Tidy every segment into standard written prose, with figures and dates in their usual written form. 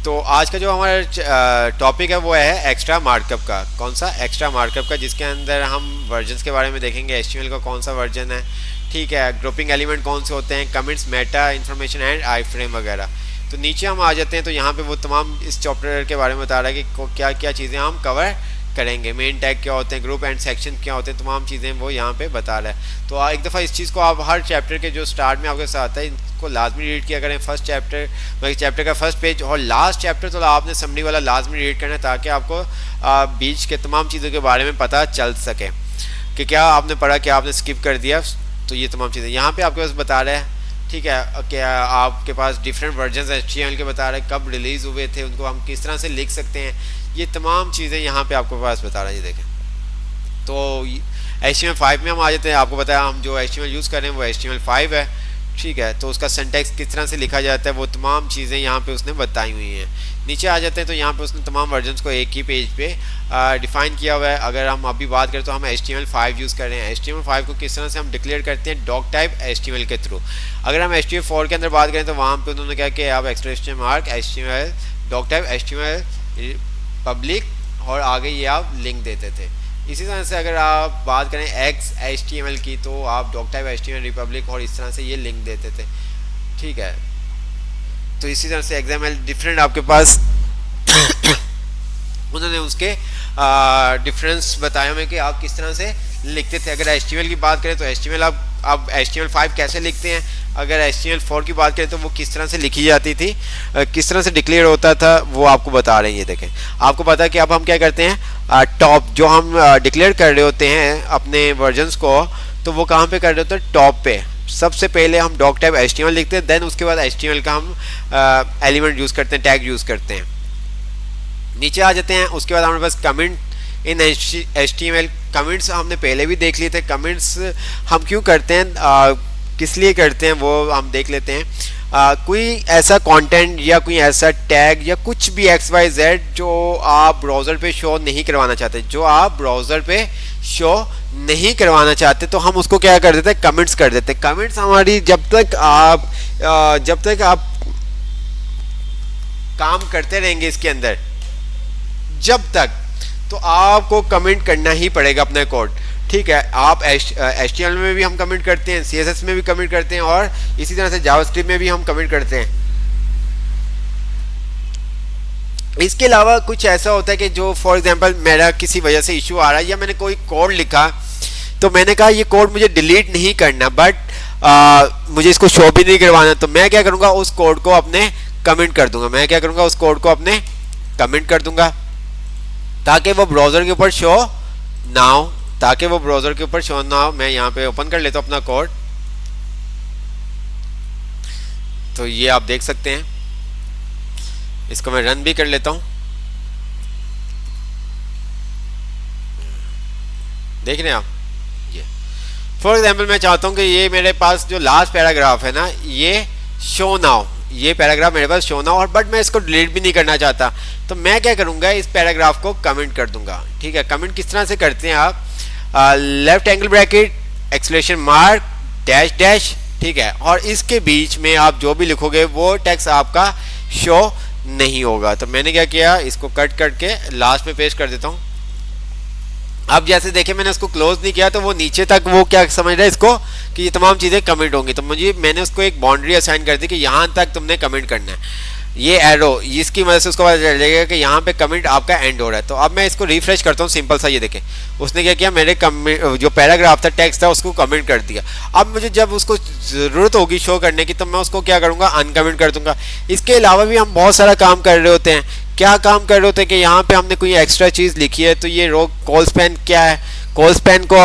तो आज का जो हमारा टॉपिक है वो है एक्स्ट्रा मार्कअप का। कौन सा? एक्स्ट्रा मार्कअप का, जिसके अंदर हम वर्जन्स के बारे में देखेंगे। एचटीएमएल का कौन सा वर्जन है, ठीक है, ग्रुपिंग एलिमेंट कौन से होते हैं, comments, Meta information and I frame वगैरह। तो नीचे हम आ जाते हैं तो यहाँ पे वो तमाम इस चैप्टर के बारे में बता रहा है कि क्या क्या चीज़ें हम कवर करेंगे, मेन टैग क्या होते हैं, ग्रुप एंड सेक्शन क्या होते हैं, तमाम चीज़ें वो यहाँ पे बता रहा है। तो एक दफ़ा इस चीज़ को आप हर चैप्टर के जो स्टार्ट में आपके साथ आता है इनको लाजमी रीड किया करें। फर्स्ट चैप्टर मतलब चैप्टर का फर्स्ट पेज और लास्ट चैप्टर तो आपने समरी वाला लाजमी रीड करना है, ताकि आपको बीच के तमाम चीज़ों के बारे में पता चल सके कि क्या आपने पढ़ा, क्या आपने स्किप कर दिया। तो ये तमाम चीज़ें यहाँ पे आपके पास बता रहे हैं, ठीक है। क्या आपके पास डिफरेंट वर्जन एचटीएमएल के बता रहे हैं, कब रिलीज़ हुए थे, उनको हम किस तरह से लिख सकते हैं, ये तमाम चीज़ें यहाँ पे आपके पास बता रहा है। ये देखें, तो HTML5 में हम आ जाते हैं। आपको बताया हम जो HTML यूज़ कर रहे हैं वो HTML5 है, ठीक है। तो उसका सिंटैक्स किस तरह से लिखा जाता है वो तमाम चीज़ें यहाँ पे उसने बताई हुई हैं। नीचे आ जाते हैं तो यहाँ पे उसने तमाम वर्जन्स को एक ही पेज पे डिफ़ाइन किया हुआ है। अगर हम अभी बात करें तो हम HTML5 यूज़ कर रहे हैं। HTML5 को किस तरह से हम डिक्लेयर करते हैं, डॉक टाइप HTML के थ्रू। अगर हम HTML4 के अंदर बात करें तो वहाँ पे उन्होंने क्या कि आप exclamation mark HTML doc type HTML public और आगे ये आप लिंक देते थे। इसी तरह से अगर आप बात करें एक्स HTML की तो आप डॉक टाइप HTML रिपब्लिक और इस तरह से ये लिंक देते थे, ठीक है। तो इसी तरह से XML डिफरेंट आपके पास उन्होंने उसके डिफरेंस बताए हुए कि आप किस तरह से लिखते थे। अगर HTML की बात करें तो HTML आप HTML5 कैसे लिखते हैं, अगर HTML4 की बात करें तो वो किस तरह से लिखी जाती थी, किस तरह से डिक्लेयर होता था, वो आपको बता रहे हैं। ये देखें, आपको पता है कि अब हम क्या करते हैं, टॉप जो हम डिक्लेयर कर रहे होते हैं अपने वर्जन्स को, तो वो कहाँ पे कर रहे होते हैं, टॉप पे। सबसे पहले हम डॉक टाइप HTML लिखते हैं, देन उसके बाद HTML का हम एलिमेंट यूज़ करते हैं, टैग यूज़ करते हैं। नीचे आ जाते हैं, उसके बाद हमारे पास कमेंट इन HTML। कमेंट्स हमने पहले भी देख लिए थे। कमेंट्स हम क्यों करते हैं, किस लिए करते हैं, वो हम देख लेते हैं। कोई ऐसा कंटेंट या कोई ऐसा टैग या कुछ भी XYZ जो आप ब्राउज़र पे शो नहीं करवाना चाहते, नहीं करवाना चाहते, तो हम उसको क्या कर देते हैं, कमेंट्स कर देते हैं। कमेंट्स हमारी जब तक आप काम करते रहेंगे इसके अंदर, जब तक, तो आपको कमेंट करना ही पड़ेगा अपना कोड, ठीक है। आप HTML में भी हम कमेंट करते हैं, CSS में भी कमेंट करते हैं, और इसी तरह से जावास्क्रिप्ट में भी हम कमेंट करते हैं। इसके अलावा कुछ ऐसा होता है कि जो फॉर एग्जांपल मेरा किसी वजह से इशू आ रहा है, या मैंने कोई कोड लिखा तो मैंने कहा ये कोड मुझे डिलीट नहीं करना, बट मुझे इसको शो भी नहीं करवाना, तो मैं क्या करूँगा, उस कोड को अपने कमेंट कर दूंगा। ताकि वो ब्राउज़र के ऊपर शो ना हो। मैं यहाँ पे ओपन कर लेता हूँ अपना कोड, तो ये आप देख सकते हैं। इसको मैं रन भी कर लेता हूँ, देख रहे हैं आप। ये फॉर एग्जांपल मैं चाहता हूँ कि ये मेरे पास जो लास्ट पैराग्राफ है ना, ये शो नाउ, ये पैराग्राफ मेरे पास शो ना, और बट मैं इसको डिलीट भी नहीं करना चाहता, तो मैं क्या करूँगा, इस पैराग्राफ को कमेंट कर दूंगा, ठीक है। कमेंट किस तरह से करते हैं आप, left angle bracket exclamation mark dash dash, ठीक है, और इसके बीच में आप जो भी लिखोगे वो टेक्स्ट आपका शो नहीं होगा। तो मैंने क्या किया, इसको कट करके लास्ट में पेस्ट कर देता हूँ। अब जैसे देखें मैंने उसको क्लोज नहीं किया, तो वो नीचे तक वो क्या समझ रहा है इसको कि ये तमाम चीज़ें कमेंट होंगी, तो मैंने उसको एक बाउंड्री असाइन कर दी कि यहाँ तक तुमने कमेंट करना है। ये एरो, इसकी वजह से उसको पता चल जाएगा कि यहाँ पे कमेंट आपका एंड हो रहा है। तो अब मैं इसको रिफ्रेश करता हूँ, सिंपल सा, ये देखें उसने क्या किया, मेरे जो पैराग्राफ था, टेक्स्ट था, उसको कमेंट कर दिया। अब मुझे जब उसको ज़रूरत होगी शो करने की, तो मैं उसको क्या करूँगा, अनकमेंट कर दूंगा। इसके अलावा भी हम बहुत सारा काम कर रहे होते हैं। क्या काम कर रहे होते हैं कि यहाँ पे हमने कोई एक्स्ट्रा चीज़ लिखी है, तो ये रो कॉल स्पैन क्या है, कॉल स्पैन को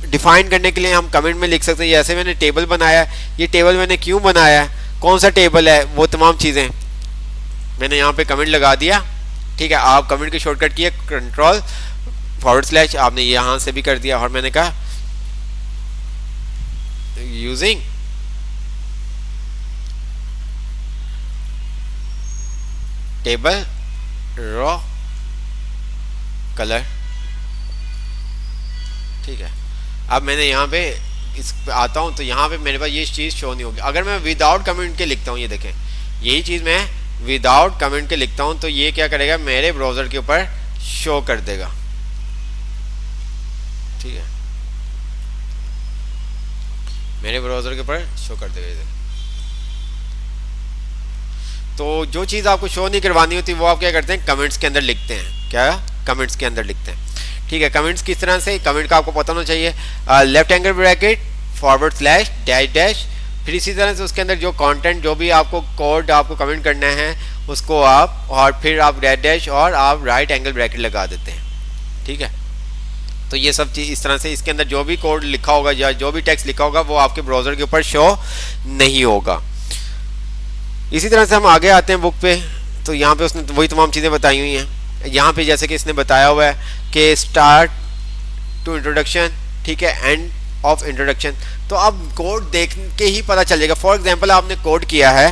डिफाइन करने के लिए हम कमेंट में लिख सकते हैं। जैसे मैंने टेबल बनाया है, ये टेबल मैंने क्यों बनाया है, कौन सा टेबल है, वो तमाम चीज़ें मैंने यहाँ पे कमेंट लगा दिया, ठीक है। आप कमेंट की शॉर्टकट किए कंट्रोल/, आपने यहाँ से भी कर दिया, और मैंने कहा यूजिंग टेबल रॉ कलर, ठीक है। अब मैंने यहाँ पे इस पे आता हूँ, तो यहाँ पे मेरे पास ये चीज़ शो नहीं होगी। अगर मैं विदाउट कमेंट के लिखता हूँ, ये देखें, यही चीज़ मैं विदाउट कमेंट के लिखता हूँ तो ये क्या करेगा, मेरे ब्राउज़र के ऊपर शो कर देगा। ठीक है, मेरे ब्राउज़र के ऊपर शो कर देगा इधर। तो जो चीज़ आपको शो नहीं करवानी होती वो आप क्या करते हैं, कमेंट्स के अंदर लिखते हैं। क्या, कमेंट्स के अंदर लिखते हैं। ठीक है, कमेंट्स किस तरह से, कमेंट का आपको पता होना चाहिए, left angle bracket forward slash dash dash, फिर इसी तरह से उसके अंदर जो कंटेंट, जो भी आपको कोड आपको कमेंट करना है उसको आप, और फिर आप डैश डैश और आप राइट एंगल ब्रैकेट लगा देते हैं। ठीक है, तो ये सब चीज़ इस तरह से इसके अंदर जो भी कोड लिखा होगा या जो भी टेक्स्ट लिखा होगा वो आपके ब्राउज़र के ऊपर शो नहीं होगा। इसी तरह से हम आगे आते हैं बुक पे। तो यहाँ पे उसने वही तमाम चीज़ें बताई हुई हैं। यहाँ पे जैसे कि इसने बताया हुआ है कि स्टार्ट टू इंट्रोडक्शन, ठीक है, एंड ऑफ इंट्रोडक्शन। तो अब कोड देख के ही पता चल जाएगा। फॉर एग्जांपल आपने कोड किया है,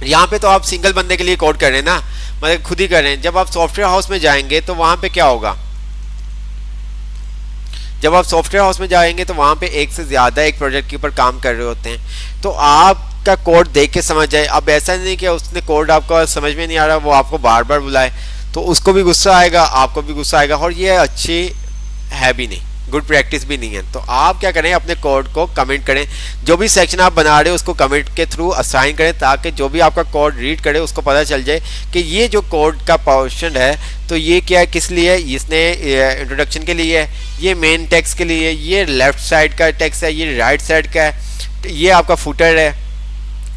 यहाँ पे तो आप सिंगल बंदे के लिए कोड कर रहे हैं ना, मतलब खुद ही कर रहे हैं। जब आप सॉफ्टवेयर हाउस में जाएंगे तो वहाँ पे क्या होगा, जब आप सॉफ्टवेयर हाउस में जाएंगे तो वहाँ पे एक से ज़्यादा एक प्रोजेक्ट के ऊपर काम कर रहे होते हैं। तो आपका कोड देख के समझ जाए। अब ऐसा नहीं कि उसने कोड आपका समझ में नहीं आ रहा, वो आपको बार बार बुलाए, तो उसको भी गुस्सा आएगा, आपको भी गुस्सा आएगा, और ये अच्छी है भी नहीं, गुड प्रैक्टिस भी नहीं है। तो आप क्या करें, अपने कोड को कमेंट करें। जो भी सेक्शन आप बना रहे हो उसको कमेंट के थ्रू असाइन करें, ताकि जो भी आपका कोड रीड करे उसको पता चल जाए कि ये जो कोड का पोर्शन है तो ये क्या है, किस लिए, इसने इंट्रोडक्शन के लिए है, ये मेन टेक्स्ट के लिए, ये लेफ्ट साइड का टेक्स्ट है, ये राइट साइड का है, ये आपका फुटर है।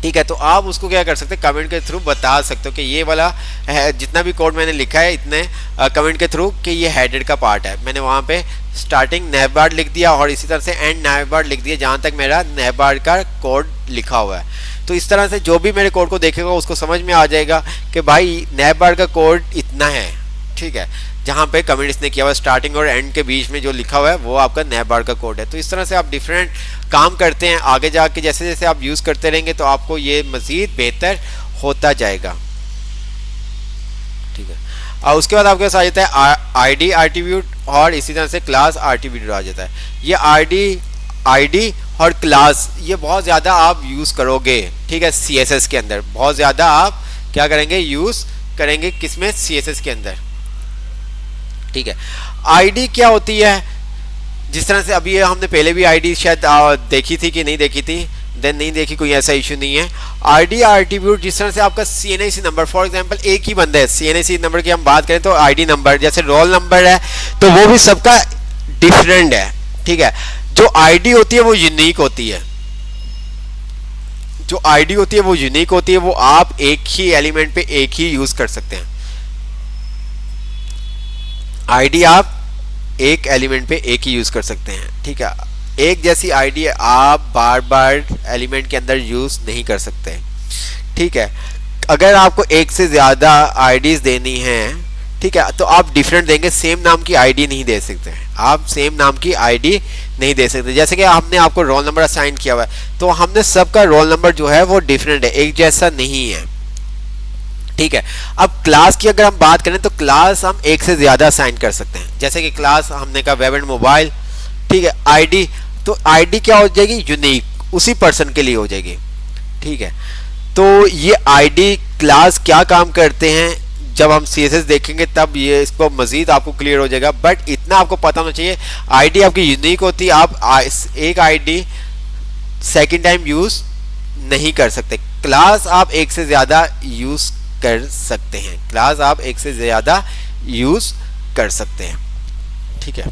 ठीक है, तो आप उसको क्या कर सकते हैं, कमेंट के थ्रू बता सकते हो कि ये वाला है, जितना भी कोड मैंने लिखा है इतने कमेंट के थ्रू कि ये हेडेड का पार्ट है। मैंने वहाँ पे स्टार्टिंग नेवबार लिख दिया और इसी तरह से एंड नेवबार लिख दिया जहाँ तक मेरा नेवबार का कोड लिखा हुआ है। तो इस तरह से जो भी मेरे कोड को देखेगा उसको समझ में आ जाएगा कि भाई नेवबार का कोड इतना है। ठीक है, जहाँ पे कमेंट इसने किया हुआ स्टार्टिंग और एंड के बीच में जो लिखा हुआ है वो आपका नेवबार का कोड है। तो इस तरह से आप डिफरेंट काम करते हैं। आगे जाके जैसे जैसे आप यूज़ करते रहेंगे तो आपको ये मज़ीद बेहतर होता जाएगा। ठीक है, और उसके बाद आपके पास आ जाता है आईडी एट्रीब्यूट और इसी तरह से क्लास एट्रीब्यूट आ जाता है। ये आईडी और क्लास ये बहुत ज़्यादा आप यूज़ करोगे। ठीक है, CSS के अंदर बहुत ज़्यादा आप क्या करेंगे, यूज़ करेंगे, किसमें, CSS के अंदर। ठीक है, आईडी क्या होती है, जिस तरह से अभी ये हमने पहले भी आईडी शायद देखी थी कि नहीं देखी थी, देन नहीं देखी, कोई ऐसा इशू नहीं है। आईडी एट्रीब्यूट जिस तरह से आपका CNIC नंबर, फॉर एग्जांपल एक ही बंदा है, CNIC नंबर की हम बात करें तो आईडी नंबर, जैसे रोल नंबर है तो वो भी सबका डिफरेंट है। ठीक है, जो आईडी होती है वो यूनिक होती है, जो आईडी होती है वो यूनिक होती है, वो आप एक ही एलिमेंट पे एक ही यूज कर सकते हैं। आईडी आप एक एलिमेंट पे एक ही यूज कर सकते हैं। ठीक है, एक जैसी आईडी आप बार बार एलिमेंट के अंदर यूज नहीं कर सकते। ठीक है, अगर आपको एक से ज्यादा आईडीज देनी है, ठीक है, तो आप डिफरेंट देंगे, सेम नाम की आईडी नहीं दे सकते। आप सेम नाम की आईडी नहीं दे सकते। जैसे कि हमने आपको रोल नंबर असाइन किया हुआ है तो हमने सबका रोल नंबर जो है वो डिफरेंट है, एक जैसा नहीं है। ठीक है, अब क्लास की अगर हम बात करें तो क्लास हम एक से ज्यादा असाइन कर सकते हैं। जैसे कि क्लास हमने कहा वेब एंड मोबाइल। ठीक है, आईडी, तो आईडी क्या हो जाएगी, यूनिक, उसी पर्सन के लिए हो जाएगी। ठीक है, तो ये आईडी क्लास क्या काम करते हैं जब हम CSS देखेंगे तब ये इसको मजीद आपको क्लियर हो जाएगा। बट इतना आपको पता होना चाहिए, आईडी आपकी यूनिक होती है, आप एक आईडी सेकंड टाइम यूज नहीं कर सकते। क्लास आप एक से ज्यादा यूज कर सकते हैं, क्लास आप एक से ज्यादा यूज कर सकते हैं। ठीक है,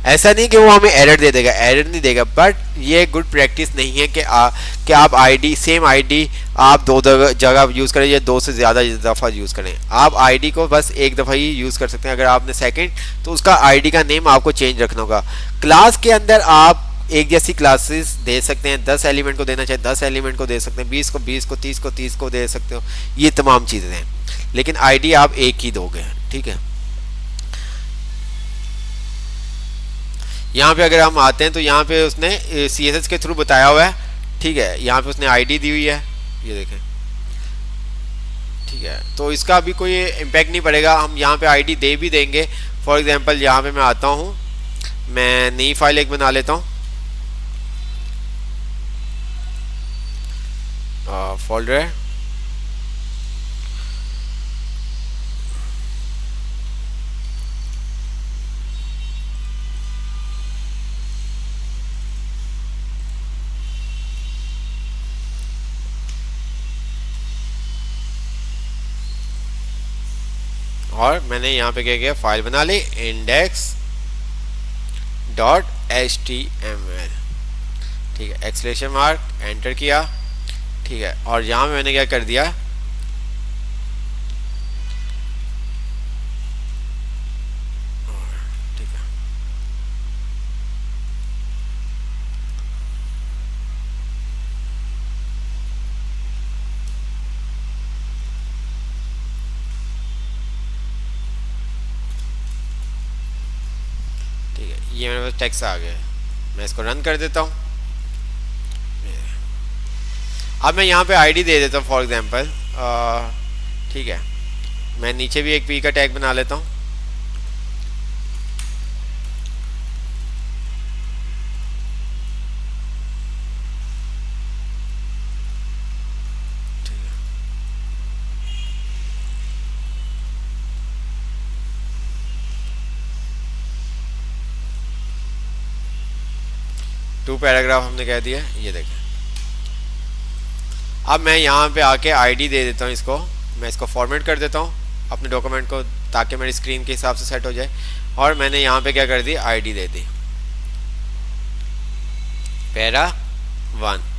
ऐसा नहीं कि वो हमें एरर दे देगा, एरर नहीं देगा, बट ये गुड प्रैक्टिस नहीं है कि आप आईडी, सेम आईडी आप दो जगह यूज़ करें या दो से ज़्यादा दफ़ा यूज़ करें। आप आईडी को बस एक दफ़ा ही यूज़ कर सकते हैं। अगर आपने सेकंड, तो उसका आईडी का नेम आपको चेंज रखना होगा। क्लास के अंदर आप एक जैसी क्लासेस दे सकते हैं, 10 एलिमेंट को देना चाहे 10 एलिमेंट को दे सकते हैं, 20 को 20 को 30 को 30 को दे सकते हो, ये तमाम चीज़ें हैं। लेकिन आईडी आप एक ही दोगे। ठीक है, यहाँ पे अगर हम आते हैं तो यहाँ पे उसने CSS के थ्रू बताया हुआ है। ठीक है, यहाँ पे उसने आईडी दी हुई है, ये देखें। ठीक है, तो इसका भी कोई इम्पैक्ट नहीं पड़ेगा, हम यहाँ पे आईडी दे भी देंगे। फॉर एग्जांपल यहाँ पे मैं आता हूँ, मैं नई फाइल एक बना लेता हूँ, फोल्डर है, और मैंने यहाँ पे क्या किया, फाइल बना ली index डॉट HTML, ठीक है, एक्सक्लेमेशन मार्क, एंटर किया, ठीक है, और यहाँ पे मैंने क्या कर दिया, ठीक है, ठीक है, ये मेरे पास टेक्स्ट आ गया, मैं इसको रन कर देता हूँ। अब मैं यहाँ पे आईडी दे देता हूँ फॉर एग्जांपल, ठीक है, मैं नीचे भी एक पी का टैग बना लेता हूँ, टू पैराग्राफ हमने कह दिया, ये देखें। अब मैं यहाँ पे आके आईडी दे देता हूँ इसको, मैं इसको फॉर्मेट कर देता हूँ अपने डॉक्यूमेंट को ताकि मेरी स्क्रीन के हिसाब से सेट हो जाए, और मैंने यहाँ पे क्या कर दी, आईडी दे दी पैरा 1।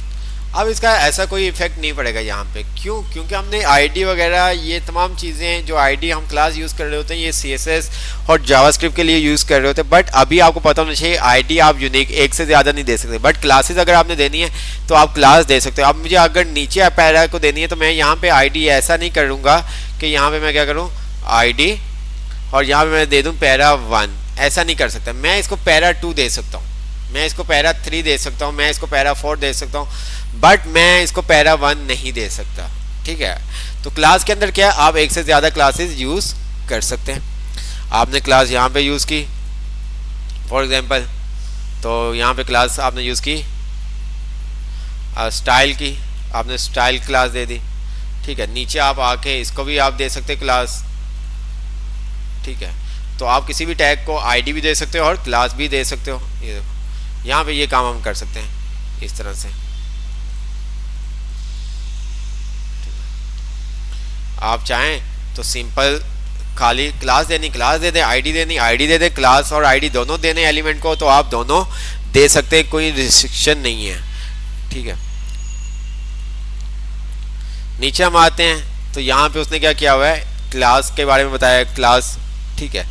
अब इसका ऐसा कोई इफेक्ट नहीं पड़ेगा यहाँ पे, क्यों? क्योंकि हमने आईडी वगैरह ये तमाम चीज़ें जो आईडी हम क्लास यूज़ कर रहे होते हैं ये CSS और जावास्क्रिप्ट के लिए यूज़ कर रहे होते हैं, बट अभी आपको पता होना चाहिए आईडी आप यूनिक एक से ज़्यादा नहीं दे सकते, बट क्लासेस अगर आपने देनी है तो आप क्लास दे सकते हो। अब मुझे अगर नीचे पैरा को देनी है तो मैं यहाँ पर आईडी ऐसा नहीं करूँगा कि यहाँ पर मैं क्या करूँ आईडी और यहाँ पर मैं दे दूँ पैरा 1, ऐसा नहीं कर सकता। मैं इसको पैरा 2 दे सकता हूँ, मैं इसको पैरा 3 दे सकता हूँ, मैं इसको पैरा 4 दे सकता हूँ, बट मैं इसको पैरा 1 नहीं दे सकता, ठीक है। तो क्लास के अंदर क्या है, आप एक से ज़्यादा क्लासेस यूज़ कर सकते हैं। आपने क्लास यहाँ पे यूज़ की फॉर एग्जांपल, तो यहाँ पे क्लास आपने यूज़ की स्टाइल की, आपने स्टाइल क्लास दे दी, ठीक है। नीचे आप आके इसको भी आप दे सकते क्लास, ठीक है। तो आप किसी भी टैग को आईडी भी दे सकते हो और क्लास भी दे सकते हो। ये देखो यहाँ पे ये काम हम कर सकते हैं इस तरह से। आप चाहें तो सिंपल खाली क्लास देनी क्लास दे दें, आईडी देनी आईडी दे दें, क्लास और आईडी दोनों देने एलिमेंट को तो आप दोनों दे सकते हैं, कोई रिस्ट्रिक्शन नहीं है, ठीक है। नीचे हम आते हैं तो यहाँ पे उसने क्या किया हुआ है, क्लास के बारे में बताया, क्लास, ठीक है।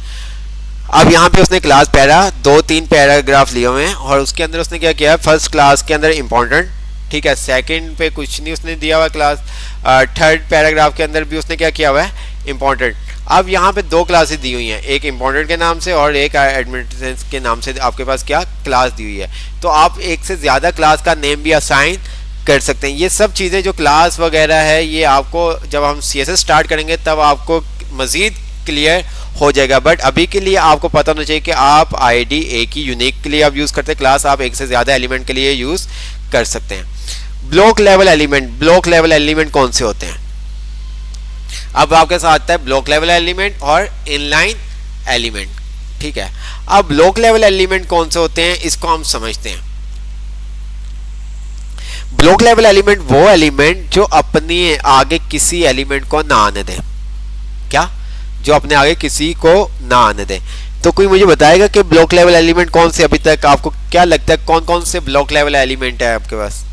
अब यहाँ पे उसने क्लास पैरा 2-3 पैराग्राफ लिए हुए हैं और उसके अंदर उसने क्या किया है, फर्स्ट क्लास के अंदर इंपॉर्टेंट, ठीक है, सेकंड पे कुछ नहीं उसने दिया हुआ क्लास, थर्ड पैराग्राफ के अंदर भी उसने क्या किया हुआ है, इंपॉर्टेंट। अब यहाँ पे 2 क्लासेस दी हुई हैं, एक इंपॉर्टेंट के नाम से और एक एडमिनिस्ट्रेशन के नाम से आपके पास क्या क्लास दी हुई है। तो आप एक से ज़्यादा क्लास का नेम भी असाइन कर सकते हैं। ये सब चीज़ें जो क्लास वगैरह है ये आपको जब हम CSS स्टार्ट करेंगे तब आपको मज़ीद क्लियर हो जाएगा, बट अभी के लिए आपको पता होना चाहिए कि आप आईडी एक ही यूनिक के लिए आप यूज़ करते हैं, क्लास आप एक से ज़्यादा एलिमेंट के लिए यूज़ कर सकते हैं। Block level element, block level element कौन से होते हैं? अब आपके साथ आता है ब्लॉक लेवल एलिमेंट और इनलाइन एलिमेंट, ठीक है। अब ब्लॉक लेवल एलिमेंट कौन से होते हैं इसको हम समझते हैं। ब्लॉक लेवल एलिमेंट वो एलिमेंट जो अपने आगे किसी एलिमेंट को ना आने दे, क्या, जो अपने आगे किसी को ना आने दे। तो कोई मुझे बताएगा कि ब्लॉक लेवल एलिमेंट कौन से, अभी तक आपको क्या लगता है कौन कौन से ब्लॉक लेवल एलिमेंट है आपके पास?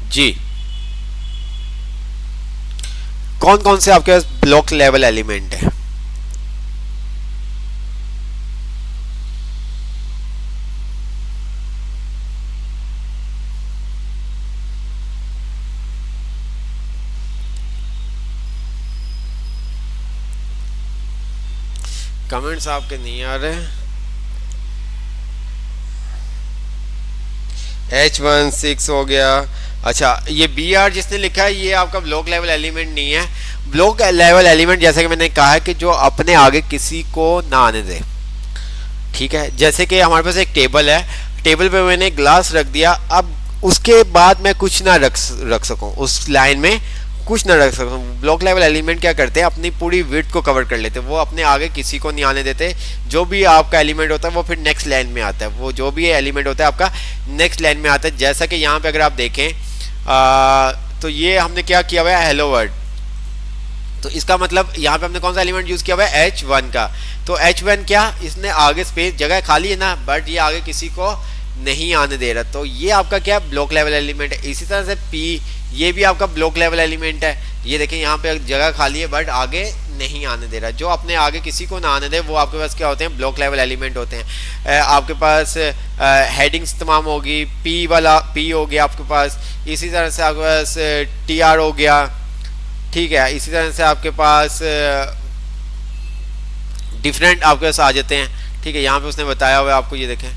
जी, कौन कौन से आपके पास ब्लॉक लेवल एलिमेंट है? कमेंट्स आपके नहीं आ रहे। H16 हो गया। अच्छा, ये BR जिसने लिखा है ये आपका ब्लॉक लेवल एलिमेंट नहीं है। ब्लॉक लेवल एलिमेंट जैसे कि मैंने कहा है कि जो अपने आगे किसी को ना आने दे, ठीक है। जैसे कि हमारे पास एक टेबल है, टेबल पे मैंने ग्लास रख दिया, अब उसके बाद मैं कुछ ना रख सकूं उस लाइन में कुछ ना रख सकूँ। ब्लॉक लेवल एलिमेंट क्या करते हैं, अपनी पूरी विड्थ को कवर कर लेते हैं, वो अपने आगे किसी को नहीं आने देते। जो भी आपका एलिमेंट होता है वो फिर नेक्स्ट लाइन में आता है, वो जो भी एलिमेंट होता है आपका नेक्स्ट लाइन में आता है। जैसा कि यहाँ पे अगर आप देखें तो ये हमने क्या किया हुआ है, हेलो वर्ड, तो इसका मतलब यहाँ पे हमने कौन सा एलिमेंट यूज किया हुआ है, H1 का। तो H1 क्या, इसने आगे स्पेस जगह खाली है ना, बट ये आगे किसी को नहीं आने दे रहा, तो ये आपका क्या ब्लॉक लेवल एलिमेंट है। इसी तरह से P, ये भी आपका ब्लॉक लेवल एलिमेंट है। ये देखें यहाँ पे जगह खाली है बट आगे नहीं आने दे रहा, जो अपने आगे किसी को ना आने दे वो आपके पास क्या होते हैं, ब्लॉक लेवल एलिमेंट होते हैं। आपके पास हेडिंग्स तमाम होगी, P वाला P हो गया आपके पास, इसी तरह से आपके पास TR हो गया, ठीक है। इसी तरह से आपके पास डिफरेंट आपके पास आ जाते हैं, ठीक है। यहाँ पे उसने बताया हुआ है आपको, ये देखें,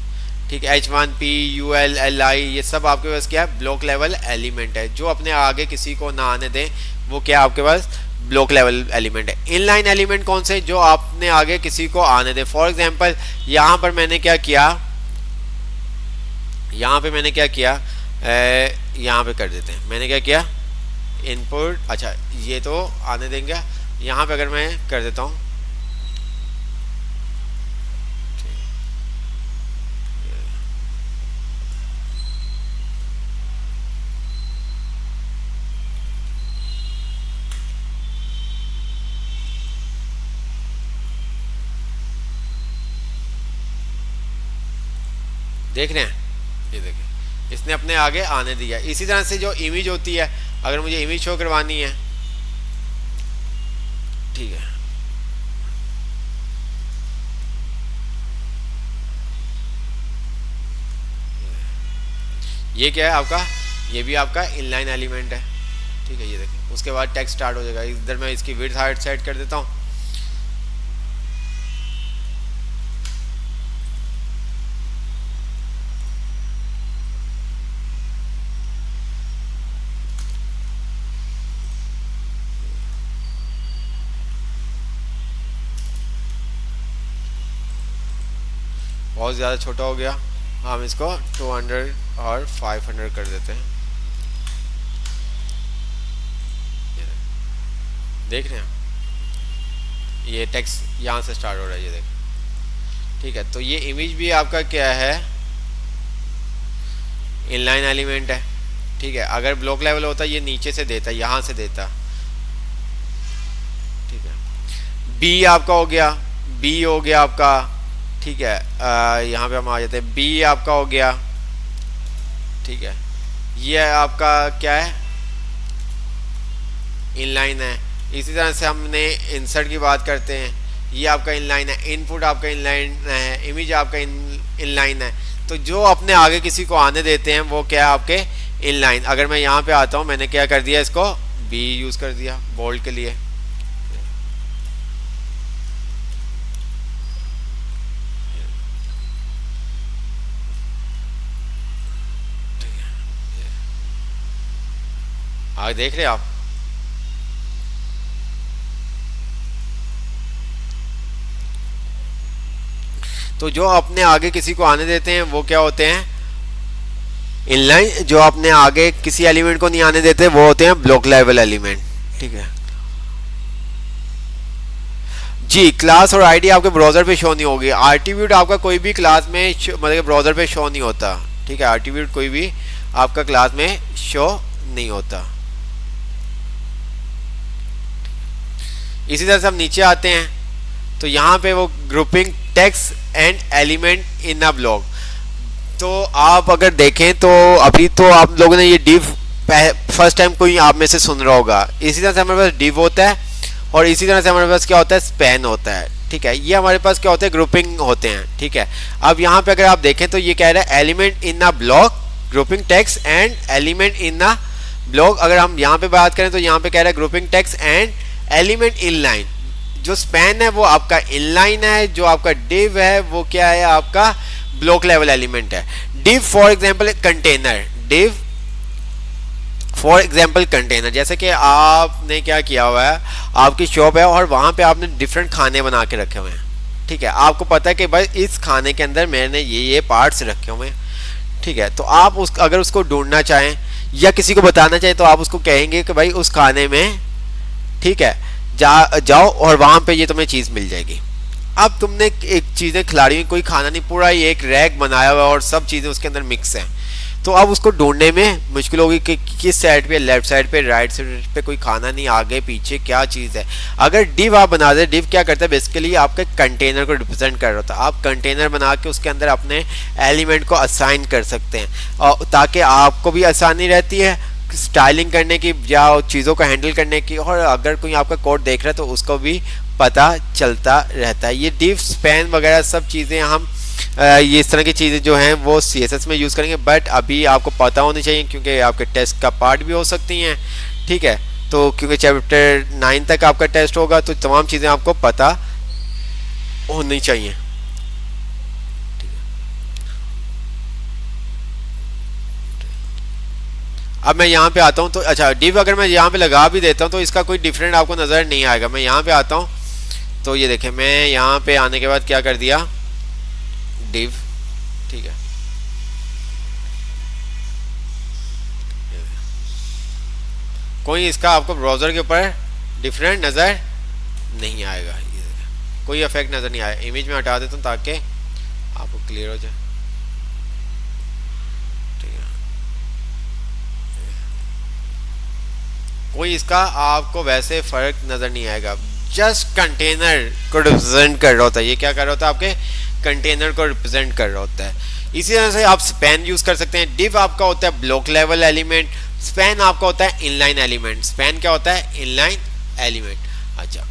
ठीक है। H1 P UL LI ये सब आपके पास क्या है, ब्लॉक लेवल एलिमेंट है। जो अपने आगे किसी को ना आने दें वो क्या आपके पास ब्लॉक लेवल एलिमेंट है। इनलाइन एलिमेंट कौन से, जो आपने आगे किसी को आने दें। फॉर एग्जांपल यहाँ पर मैंने क्या किया, यहाँ पे मैंने क्या किया, यहाँ पे कर देते हैं, मैंने क्या किया, इनपुट, अच्छा ये तो आने देंगे। यहाँ पे अगर मैं कर देता हूँ, देख रहे हैं, ये देखें, इसने अपने आगे आने दिया। इसी तरह से जो इमेज होती है, अगर मुझे इमेज शो करवानी है, ठीक है, ये क्या है आपका, ये भी आपका इनलाइन एलिमेंट है, ठीक है। ये देखें, उसके बाद टेक्स्ट स्टार्ट हो जाएगा। इधर मैं इसकी विड्थ हाइट सेट कर देता हूँ, बहुत ज़्यादा छोटा हो गया, हम इसको 200 और 500 कर देते हैं। देख रहे हैं, ये टेक्स्ट यहाँ से स्टार्ट हो रहा है, ये देख, ठीक है। तो ये इमेज भी आपका क्या है, इनलाइन एलिमेंट है, ठीक है। अगर ब्लॉक लेवल होता ये नीचे से देता, यहाँ से देता, ठीक है। बी आपका हो गया, बी हो गया आपका, ठीक है। यहाँ पे हम आ जाते हैं, बी आपका हो गया, ठीक है। ये आपका क्या है, इनलाइन है। इसी तरह से हमने इंसर्ट की बात करते हैं, ये आपका इनलाइन है। इनपुट आपका इनलाइन है, इमेज आपका इनलाइन है। तो जो अपने आगे किसी को आने देते हैं वो क्या है, आपके इनलाइन। अगर मैं यहाँ पे आता हूँ, मैंने क्या कर दिया, इसको बी यूज़ कर दिया बोल्ड के लिए, आगे देख रहे हैं आप। तो जो अपने आगे किसी को आने देते हैं वो क्या होते हैं, इनलाइन। जो अपने आगे किसी एलिमेंट को नहीं आने देते वो होते हैं ब्लॉक लेवल एलिमेंट, ठीक है जी। क्लास और आईडी आपके ब्राउजर पे शो नहीं होगी। एट्रीब्यूट आपका कोई भी क्लास में मतलब ब्राउजर पे शो नहीं होता, ठीक है। एट्रीब्यूट कोई भी आपका क्लास में शो नहीं होता। इसी तरह से हम नीचे आते हैं, तो यहाँ पे वो grouping text and element in a block. तो आप अगर देखें तो अभी तो आप लोगों ने ये डिव फर्स्ट टाइम कोई आप में से सुन रहा होगा। इसी तरह से हमारे पास डिव होता है और इसी तरह से हमारे पास क्या होता है, स्पैन होता है, ठीक है। ये हमारे पास क्या होते हैं, ग्रुपिंग होते हैं, ठीक है। अब यहाँ पे अगर आप देखें तो ये कह रहा है element in a block, grouping text and element in a block. अगर हम यहाँ पे बात करें तो यहाँ पे कह रहा है grouping text and element inline. जो स्पैन है वो आपका इनलाइन है, जो आपका डिव है वो क्या है, आपका ब्लॉक लेवल एलिमेंट है। Div for example container, div for example container, जैसे कि आपने क्या किया हुआ है, आपकी शॉप है और वहाँ पे आपने डिफरेंट खाने बना के रखे हुए हैं, ठीक है। आपको पता है कि भाई इस खाने के अंदर मैंने ये पार्ट्स रखे हुए हैं, ठीक है। तो आप अगर उसको ढूंढना चाहें या किसी को बताना चाहिए तो आप उसको कहेंगे कि भाई उस खाने में, ठीक है, जाओ और वहां पे ये तुम्हें चीज मिल जाएगी। अब तुमने एक चीजें खिलाड़ी में कोई खाना नहीं, पूरा ये एक रैक बनाया हुआ और सब चीजें उसके अंदर मिक्स हैं, तो अब उसको ढूंढने में मुश्किल होगी कि किस साइड पे, लेफ्ट साइड पे, राइट साइड पे कोई खाना नहीं, आगे पीछे क्या चीज़ है। अगर डिव आप बना दे, डिव क्या करता है बेसिकली आपके कंटेनर को रिप्रेजेंट कर रहा होता है। आप कंटेनर बना के उसके अंदर अपने एलिमेंट को असाइन कर सकते हैं, और ताकि आपको भी आसानी रहती है स्टाइलिंग करने की या चीज़ों को हैंडल करने की, और अगर कोई आपका कोड देख रहा है तो उसको भी पता चलता रहता है। ये डिव, स्पैन वगैरह सब चीज़ें हम ये इस तरह की चीज़ें जो हैं वो CSS में यूज़ करेंगे, बट अभी आपको पता होनी चाहिए क्योंकि आपके टेस्ट का पार्ट भी हो सकती हैं, ठीक है। तो क्योंकि चैप्टर 9 तक आपका टेस्ट होगा तो तमाम चीज़ें आपको पता होनी चाहिए। अब मैं यहाँ पे आता हूँ तो अच्छा, डिव अगर मैं यहाँ पे लगा भी देता हूँ तो इसका कोई डिफरेंट आपको नज़र नहीं आएगा। मैं यहाँ पे आता हूँ तो ये देखें, मैं यहाँ पे आने के बाद क्या कर दिया, डिव, ठीक है, कोई इसका आपको ब्राउज़र के ऊपर डिफरेंट नज़र नहीं आएगा, कोई इफेक्ट नज़र नहीं आएगा। इमेज में हटा देता हूँ ताकि आपको क्लियर हो जाए, ठीक है। कोई इसका आपको वैसे फ़र्क नज़र नहीं आएगा, जस्ट कंटेनर को रिप्रेजेंट कर रहा होता है। ये क्या कर रहा होता है, आपके कंटेनर को रिप्रेजेंट कर रहा होता है। इसी तरह से आप स्पैन यूज़ कर सकते हैं। डिव आपका होता है ब्लॉक लेवल एलिमेंट, स्पैन आपका होता है इनलाइन एलिमेंट। स्पैन क्या होता है, इनलाइन एलिमेंट। अच्छा,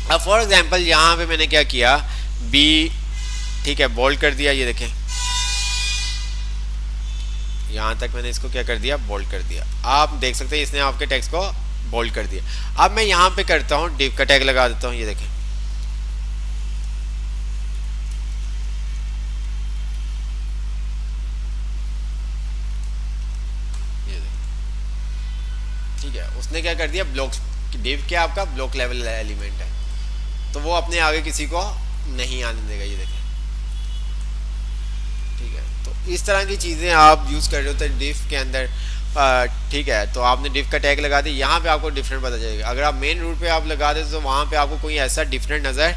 अब फॉर एग्जांपल यहाँ पे मैंने क्या किया, बी, ठीक है, बोल्ड कर दिया, ये देखें यहाँ तक मैंने इसको क्या कर दिया, बोल्ड कर दिया। आप देख सकते हैं इसने आपके टेक्स्ट को बोल्ड कर दिया। अब मैं यहाँ पे करता हूँ, डिव का टैग लगा देता हूँ, ये देखें, ठीक है। उसने क्या कर दिया, ब्लॉक, डिव क्या आपका ब्लॉक लेवल एलिमेंट है, तो वो अपने आगे किसी को नहीं आने देगा, ये देखें, ठीक है। तो इस तरह की चीज़ें आप यूज़ कर रहे होते हैं डिव के अंदर, ठीक है। तो आपने डिव का टैग लगा दिया, यहाँ पे आपको डिफरेंट पता चलेगा। अगर आप मेन रूट पे आप लगा देते तो वहाँ पे आपको कोई ऐसा डिफरेंट नज़र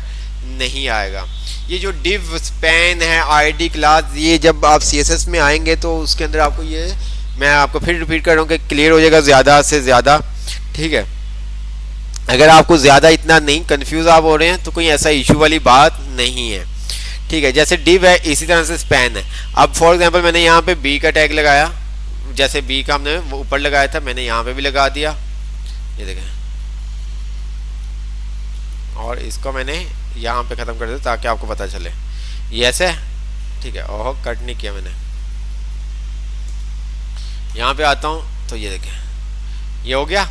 नहीं आएगा। ये जो डिव, स्पैन है, आईडी, क्लास, ये जब आप CSS में आएंगे तो उसके अंदर आपको ये, मैं आपको फिर रिपीट कर रहा हूँ कि क्लियर हो जाएगा ज़्यादा से ज़्यादा, ठीक है। अगर आपको ज़्यादा इतना नहीं कंफ्यूज आप हो रहे हैं तो कोई ऐसा इशू वाली बात नहीं है, ठीक है। जैसे डिव है इसी तरह से स्पैन है। अब फॉर एग्जांपल मैंने यहाँ पे बी का टैग लगाया, जैसे बी का हमने वो ऊपर लगाया था मैंने यहाँ पे भी लगा दिया, ये देखें, और इसको मैंने यहाँ पे ख़त्म कर दिया ताकि आपको पता चले ये ऐसे, ठीक है। ओह, कट नहीं किया मैंने। यहाँ पे आता हूँ तो ये देखें, ये हो गया।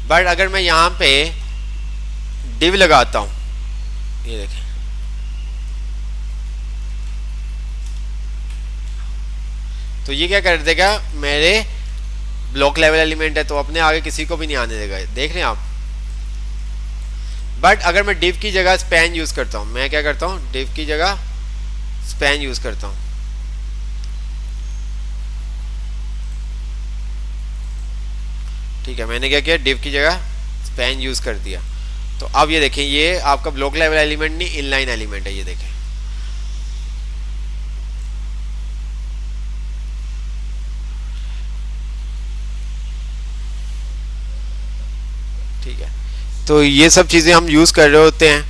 बट अगर मैं यहाँ पे डिव लगाता हूँ, ये देखें, तो ये क्या कर देगा, मेरे ब्लॉक लेवल एलिमेंट है तो अपने आगे किसी को भी नहीं आने देगा, देख रहे हैं आप। बट अगर मैं डिव की जगह स्पैन यूज करता हूँ, मैं क्या करता हूँ, डिव की जगह स्पैन यूज करता हूँ, ठीक है। मैंने क्या किया, डिव की जगह स्पैन यूज कर दिया। तो अब ये देखें, ये आपका ब्लॉक लेवल एलिमेंट नहीं, इनलाइन एलिमेंट है, ये देखें, ठीक है। तो ये सब चीज़ें हम यूज़ कर रहे होते हैं,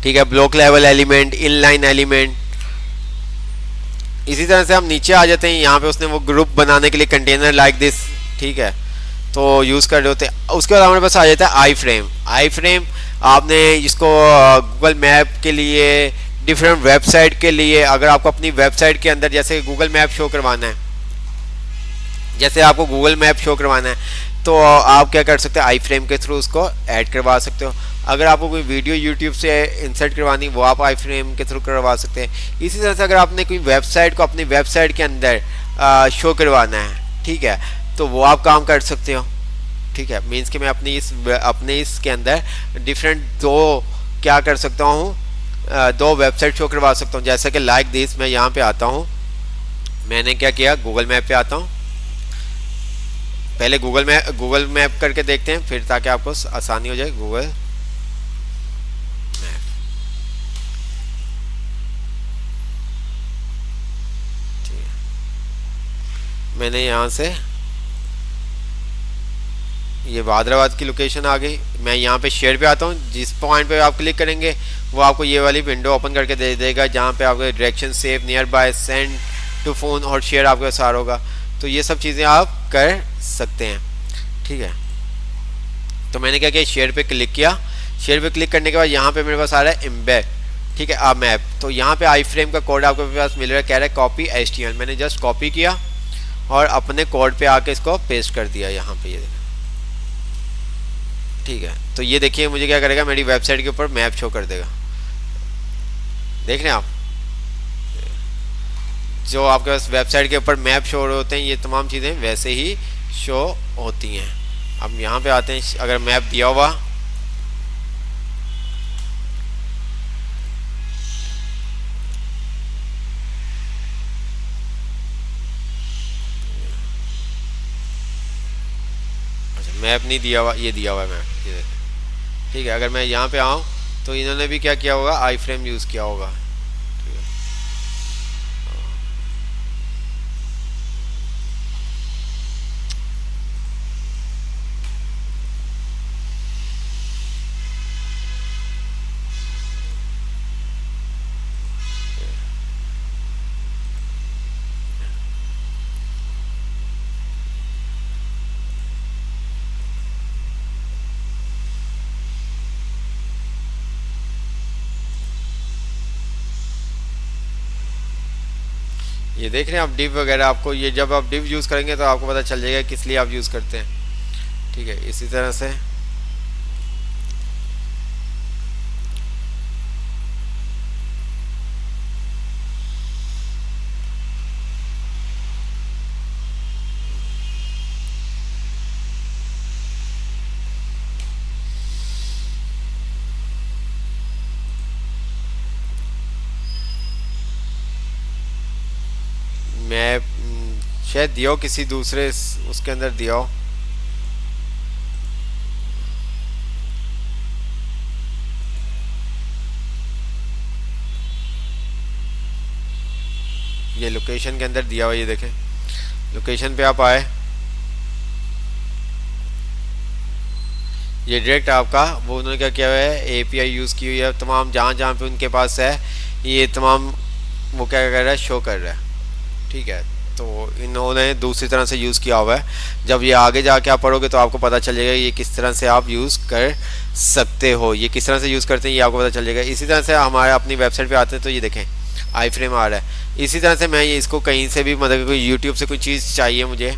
ठीक है। Block level element, inline element. इसी तरह से हम नीचे आ जाते हैं, यहाँ पे उसने वो ग्रुप बनाने के लिए कंटेनर लाइक दिस, ठीक है, तो यूज़ कर रहे होते हैं। उसके बाद हमारे पास आ जाता है आई फ्रेम। आई फ्रेम आपने इसको गूगल मैप के लिए, डिफरेंट वेबसाइट के लिए, अगर आपको अपनी वेबसाइट के अंदर जैसे गूगल मैप शो करवाना है, जैसे आपको गूगल मैप शो करवाना है तो आप क्या कर सकते हैं, आई फ्रेम के थ्रू उसको ऐड करवा सकते हो। अगर आपको कोई वीडियो यूट्यूब से इंसर्ट करवानी वो आप आई फ्रेम के थ्रू करवा सकते हैं। इसी तरह से अगर आपने कोई वेबसाइट को अपनी वेबसाइट के अंदर शो करवाना है, ठीक है, तो वो आप काम कर सकते हो, ठीक है। मीन्स कि मैं अपने इसके अंदर डिफरेंट दो क्या कर सकता हूँ, दो वेबसाइट शो करवा सकता हूँ। जैसे कि लाइक दिस, मैं यहाँ पे आता हूँ मैंने क्या किया, गूगल मैप पे आता हूँ। पहले गूगल मैप करके देखते हैं, फिर ताकि आपको आसानी हो जाए। गूगल मैप, ठीक है। मैंने यहाँ से ये हैदराबाद की लोकेशन आ गई। मैं यहाँ पे शेयर पे आता हूँ। जिस पॉइंट पे आप क्लिक करेंगे वो आपको ये वाली विंडो ओपन करके दे देगा, जहाँ पे आपको direction, save, near by, send to phone और शेयर आपके सार होगा। तो ये सब चीज़ें आप कर सकते हैं, ठीक है। तो मैंने क्या किया, शेयर पे क्लिक किया। शेयर पे क्लिक करने के बाद यहाँ पे मेरे पास आ रहा है एम्बेड, ठीक है, आप मैप। तो यहाँ पे आई फ्रेम का कोड आपके पास मिल रहा है, कह रहा है कॉपी HTML। मैंने जस्ट कॉपी किया और अपने कोड पे आके इसको पेस्ट कर दिया यहाँ पे, ये देखिए, ठीक है। तो ये देखिए मुझे क्या करेगा, मेरी वेबसाइट के ऊपर मैप शो कर देगा। देख रहे हैं आप, जो आपके पास वेबसाइट के ऊपर मैप शो होते हैं, ये तमाम चीज़ें वैसे ही शो होती हैं। अब यहाँ पे आते हैं, अगर मैप दिया हुआ, अच्छा मैप नहीं दिया हुआ, ये दिया हुआ है मैप, ये देखें, ठीक है। अगर मैं यहाँ पे आऊँ तो इन्होंने भी क्या किया होगा, आई फ्रेम यूज़ किया होगा, ठीक है। ये देख रहे हैं आप डिव वगैरह, आपको ये जब आप डिव यूज़ करेंगे तो आपको पता चल जाएगा किस लिए आप यूज़ करते हैं, ठीक है। इसी तरह से मैं शायद दिया हो किसी दूसरे उसके अंदर दिया हो। ये लोकेशन के अंदर दिया हुआ, ये देखें, लोकेशन पे आप आए, ये डायरेक्ट आपका वो उन्होंने क्या किया हुआ है, API यूज़ की हुई है तमाम, जहाँ जहाँ पे उनके पास है ये तमाम, वो क्या कर रहा है, शो कर रहा है, ठीक है। तो इन्होंने दूसरी तरह से यूज़ किया हुआ है। जब ये आगे जाके आप पढ़ोगे तो आपको पता चल जाएगा ये किस तरह से आप यूज़ कर सकते हो, ये किस तरह से यूज़ करते हैं, ये आपको पता चल जाएगा। इसी तरह से हमारे अपनी वेबसाइट पे आते हैं तो ये देखें आई फ्रेम आ रहा है। इसी तरह से मैं ये इसको कहीं से भी, मतलब कोई यूट्यूब से कोई चीज़ चाहिए मुझे,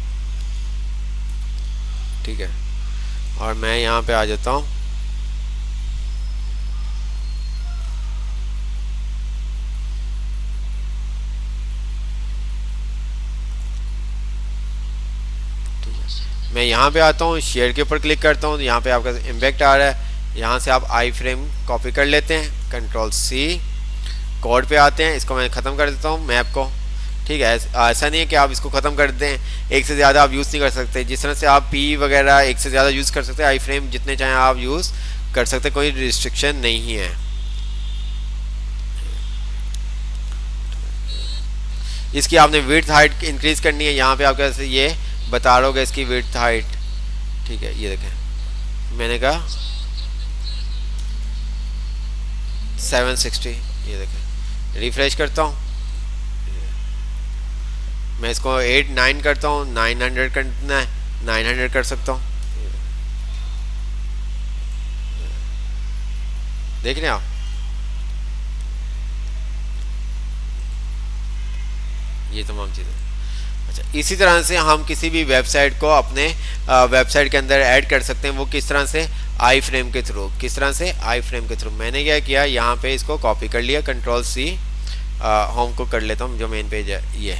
ठीक है, और मैं यहाँ पे आ जाता हूँ, मैं यहाँ पे आता हूँ, शेयर के ऊपर क्लिक करता हूँ, यहाँ पे आपका इम्पैक्ट आ रहा है। यहाँ से आप आई फ्रेम कॉपी कर लेते हैं, Ctrl+C, कोड पे आते हैं, इसको मैं ख़त्म कर देता हूँ मैप को, ठीक है। ऐसा नहीं है कि आप इसको ख़त्म कर दें, एक से ज़्यादा आप यूज़ नहीं कर सकते। जिस तरह से आप P वगैरह एक से ज़्यादा यूज़ कर सकते हैं, आई फ्रेम जितने चाहें आप यूज़ कर सकते, कोई रिस्ट्रिक्शन नहीं है। इसकी आपने विड्थ हाइट इंक्रीज़ करनी है, यहाँ पे आप कैसे ये बता रहे हो इसकी विड्थ हाइट, ठीक है। ये देखें मैंने कहा 760, ये देखें, रिफ्रेश करता हूँ, मैं इसको 8-9 करता हूँ, 900 करना है 900 कर सकता हूँ, देख रहे हैं आप, ये तमाम चीज़ें। अच्छा, इसी तरह से हम किसी भी वेबसाइट को अपने वेबसाइट के अंदर ऐड कर सकते हैं। वो किस तरह से, आई फ्रेम के थ्रू। किस तरह से, आई फ्रेम के थ्रू। मैंने क्या किया, यहाँ पे इसको कॉपी कर लिया, Ctrl+C, होम को कर लेता हूँ, जो मेन पेज है ये,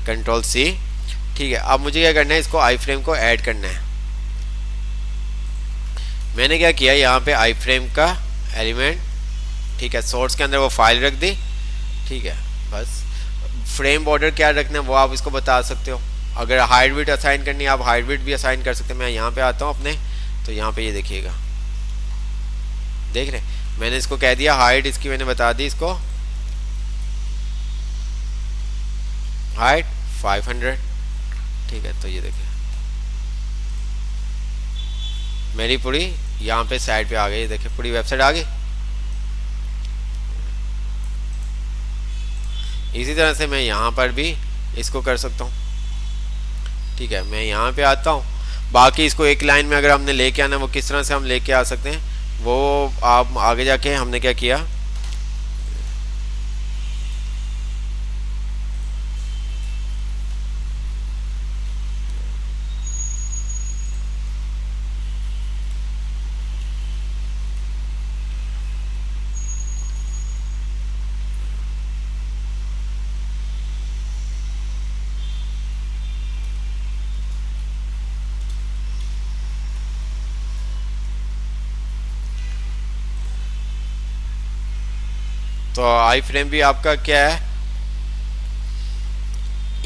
Ctrl+C, ठीक है। अब मुझे क्या करना है, इसको आई फ्रेम को ऐड करना है। मैंने क्या किया, यहाँ पे आई फ्रेम का एलिमेंट, ठीक है, सोर्स के अंदर वो फाइल रख दी, ठीक है। बस फ्रेम बॉर्डर क्या रखना है वो आप इसको बता सकते हो। अगर हाइट विड्थ असाइन करनी है आप हाइट विड्थ भी असाइन कर सकते हैं। मैं यहाँ पे आता हूँ अपने, तो यहाँ पे ये देखिएगा, देख रहे हैं मैंने इसको कह दिया हाइट, इसकी मैंने बता दी इसको हाइट 500। ठीक है, तो ये देखिए मेरी पूरी यहाँ पे साइड पे आ गई, देखिए पूरी वेबसाइट आ गई। इसी तरह से मैं यहाँ पर भी इसको कर सकता हूँ। ठीक है, मैं यहाँ पे आता हूँ। बाकी इसको एक लाइन में अगर हमने लेके आना, वो किस तरह से हम लेके आ सकते हैं वो आप आगे जाके हमने क्या किया, तो आई फ्रेम भी आपका क्या है,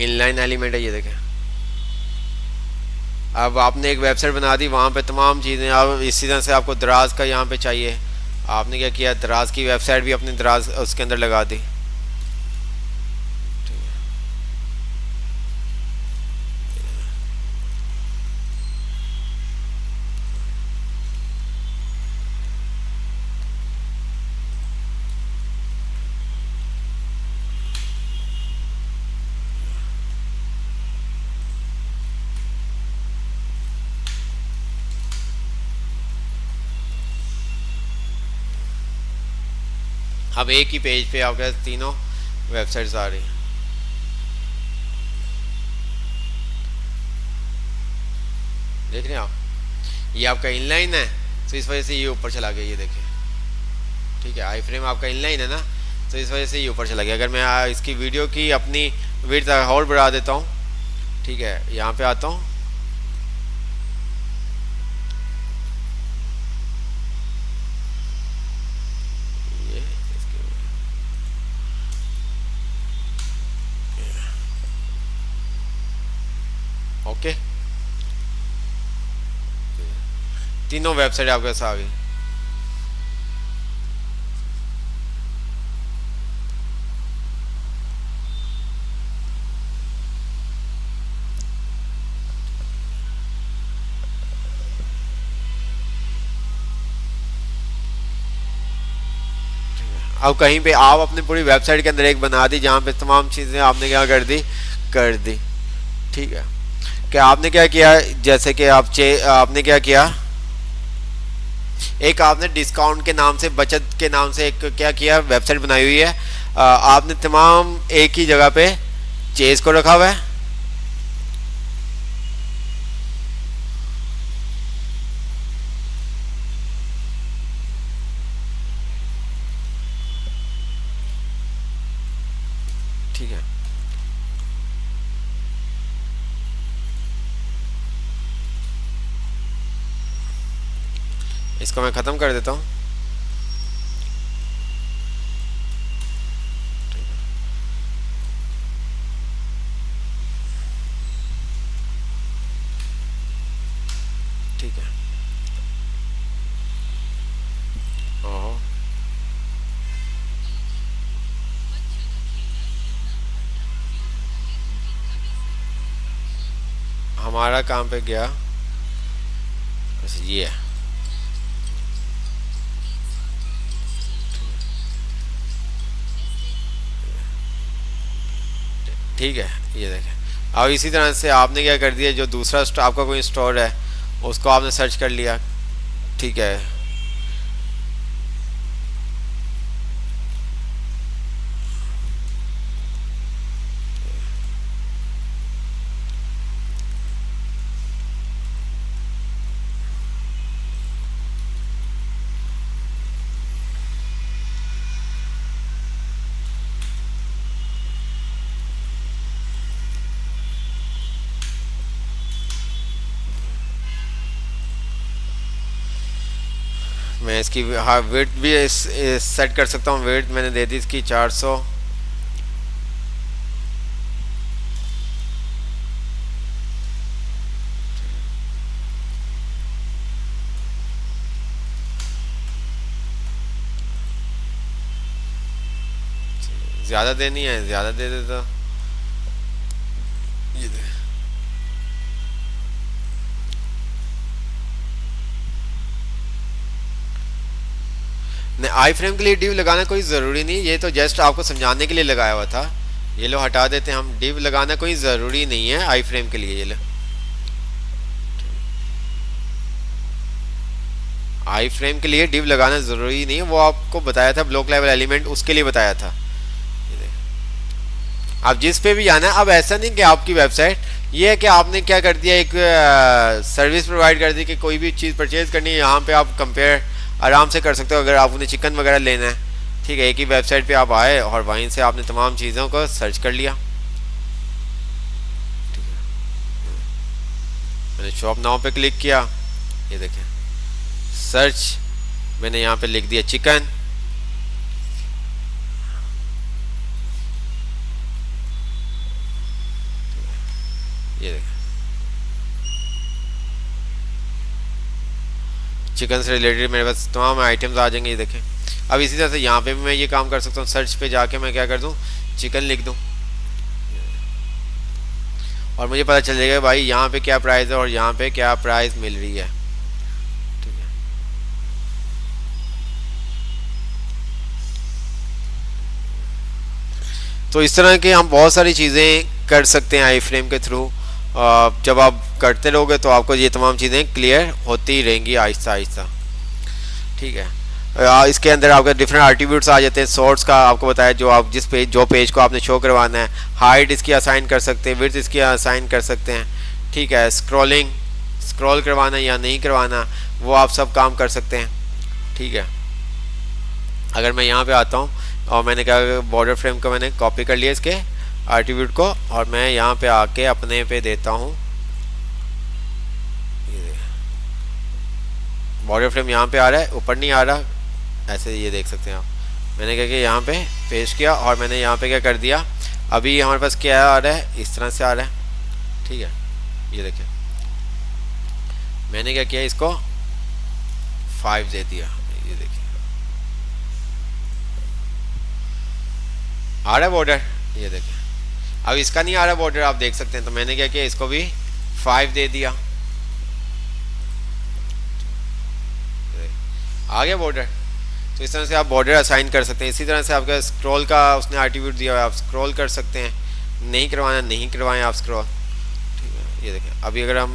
इनलाइन एलिमेंट है। ये देखें, अब आपने एक वेबसाइट बना दी, वहाँ पे तमाम चीज़ें, अब इसी तरह से आपको दराज का यहाँ पे चाहिए, आपने क्या किया, दराज की वेबसाइट भी अपनी दराज उसके अंदर लगा दी। अब एक ही पेज पे आपके तीनों वेबसाइट्स आ रही हैं। देख रहे हैं आप, ये आपका इनलाइन है तो इस वजह से ये ऊपर चला गया, ये देखिए। ठीक है, आई फ्रेम आपका इनलाइन है ना, तो इस वजह से ये ऊपर चला गया। अगर मैं इसकी वीडियो की अपनी विड्थ और बढ़ा देता हूँ, ठीक है, यहाँ पे आता हूँ, ओके, तीनों वेबसाइट आपके पास आ गई। अब कहीं पे आप अपनी पूरी वेबसाइट के अंदर एक बना दी जहाँ पे तमाम चीज़ें आपने क्या कर दी। ठीक है, क्या आपने क्या किया, जैसे कि आपने क्या किया, एक आपने डिस्काउंट के नाम से, बचत के नाम से एक क्या किया, वेबसाइट बनाई हुई है। आपने तमाम एक ही जगह पे चेज को रखा हुआ है। ठीक है, इसको मैं ख़त्म कर देता हूँ। ठीक है, ओहो, हमारा काम पे गया, बस ये है। ठीक है, ये देखें। अब इसी तरह से आपने क्या कर दिया, जो दूसरा आपका कोई स्टोर है उसको आपने सर्च कर लिया। ठीक है, मैं इसकी हाँ वेट भी सेट कर सकता हूँ। वेट मैंने दे दी इसकी 400। ज़्यादा देनी है, ज़्यादा दे दे तो ये दे। नहीं, आई फ्रेम के लिए डिव लगाना कोई ज़रूरी नहीं, ये तो जस्ट आपको समझाने के लिए लगाया हुआ था। ये लो हटा देते हैं हम, डिव लगाना कोई ज़रूरी नहीं है आई फ्रेम के लिए। ये लो, आई फ्रेम के लिए डिव लगाना ज़रूरी नहीं है, वो आपको बताया था ब्लॉक लेवल एलिमेंट, उसके लिए बताया था। ये देखो, आप जिस पे भी जाना है, अब ऐसा नहीं कि आपकी वेबसाइट ये है कि आपने क्या कर दिया, एक सर्विस प्रोवाइड कर दी कि कोई भी चीज़ परचेज करनी है, यहाँ पे आप कंपेयर आराम से कर सकते हो। अगर आप उन्हें चिकन वगैरह लेना है, ठीक है, एक ही वेबसाइट पे आप आए और वहीं से आपने तमाम चीज़ों को सर्च कर लिया। मैंने शॉप नाउ पे क्लिक किया, ये देखें सर्च, मैंने यहाँ पे लिख दिया चिकन। ये देखें चिकन से रिलेटेड मेरे पास तमाम आइटम्स आ जाएंगे। ये देखें, अब इसी तरह से यहाँ पे भी मैं ये काम कर सकता हूँ, सर्च पे जाके मैं क्या कर दूँ, चिकन लिख दूँ और मुझे पता चल जाएगा भाई यहाँ पे क्या प्राइस है और यहाँ पे क्या प्राइस मिल रही है। ठीक है, तो इस तरह के हम बहुत सारी चीज़ें कर सकते हैं आई फ्रेम के थ्रू। जब आप करते रहोगे तो आपको ये तमाम चीज़ें क्लियर होती ही रहेंगी आहिस्ता आहिस्ता। ठीक है, इसके अंदर आपके डिफरेंट एट्रीब्यूट्स आ जाते हैं। सोर्स का आपको बताया, जो आप जिस पेज जो पेज को आपने शो करवाना है, हाइट इसकी असाइन कर सकते हैं, विड्थ इसकी असाइन कर सकते हैं। ठीक है, स्क्रॉलिंग, स्क्रॉल करवाना या नहीं करवाना, वो आप सब काम कर सकते हैं। ठीक है, अगर मैं यहाँ पे आता हूँ और मैंने क्या, बॉर्डर फ्रेम को मैंने कॉपी कर लिया इसके एट्रीब्यूट को, और मैं यहाँ पे आके अपने पे देता हूँ बॉर्डर फ्रेम, यहाँ पे आ रहा है, ऊपर नहीं आ रहा, ऐसे ये देख सकते हैं आप। मैंने क्या किया, यहाँ पे पेश किया और मैंने यहाँ पे क्या कर दिया, अभी हमारे पास क्या आ रहा है, इस तरह से आ रहा है। ठीक है, ये देखें मैंने क्या किया, इसको 5 दे दिया। ये देखिए आ रहा है बॉर्डर, ये देखें। अब इसका नहीं आ रहा बॉर्डर, आप देख सकते हैं, तो मैंने क्या किया, इसको भी 5 दे दिया, आ गया बॉर्डर। तो इस तरह से आप बॉर्डर असाइन कर सकते हैं। इसी तरह से आपका स्क्रॉल का उसने एट्रीब्यूट दिया हुआ है, आप स्क्रॉल कर सकते हैं, नहीं करवाना नहीं करवाएं आप स्क्रॉल। ठीक है, ये देखें अभी अगर हम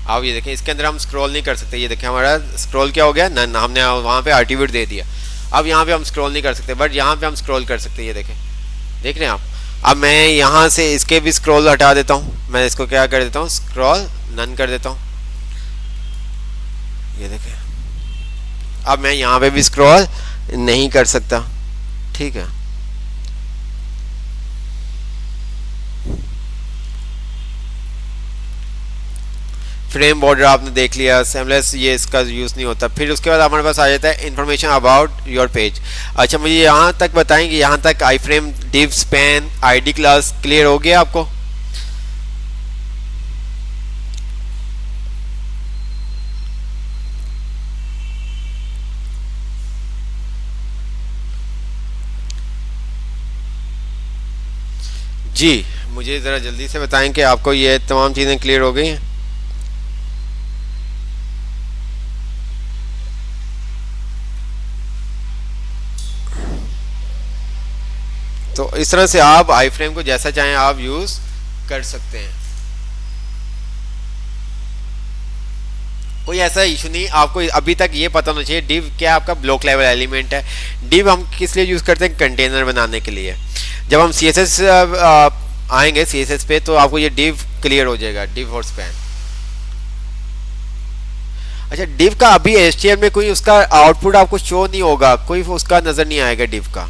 अब ये देखें, इसके अंदर हम स्क्रॉल नहीं कर सकते। ये देखें हमारा स्क्रॉल क्या हो गया, नन, हमने वहाँ पे एट्रीब्यूट दे दिया। अब यहाँ पे हम स्क्रॉल नहीं कर सकते, बट यहाँ पे हम स्क्रॉल कर सकते हैं। ये देखें, देख रहे हैं आप। अब मैं यहाँ से इसके भी स्क्रॉल हटा देता हूँ, मैं इसको क्या कर देता हूँ, स्क्रॉल नन कर देता हूँ। ये देखें, अब मैं यहाँ पे भी स्क्रॉल नहीं कर सकता। ठीक है, फ्रेम बॉर्डर आपने देख लिया, सेमलेस ये इसका यूज़ नहीं होता। फिर उसके बाद हमारे पास आ जाता है इन्फॉर्मेशन अबाउट योर पेज। अच्छा, मुझे यहाँ तक बताएं कि यहाँ तक iframe, div, span, ID class clear हो गया आपको? जी, मुझे ज़रा जल्दी से बताएं कि आपको ये तमाम चीज़ें क्लियर हो गई हैं। तो इस तरह से आप आई फ्रेम को जैसा चाहें आप यूज़ कर सकते हैं, कोई ऐसा इशू नहीं। आपको अभी तक ये पता होना चाहिए डिव क्या आपका ब्लॉक लेवल एलिमेंट है। डिव हम किस लिए यूज़ करते हैं, कंटेनर बनाने के लिए। जब हम CSS आएंगे CSS पे तो आपको ये डिव क्लियर हो जाएगा, डिव और स्पैन। अच्छा, डिव का अभी HTML में कोई उसका आउटपुट आपको शो नहीं होगा, कोई उसका नज़र नहीं आएगा डिव का।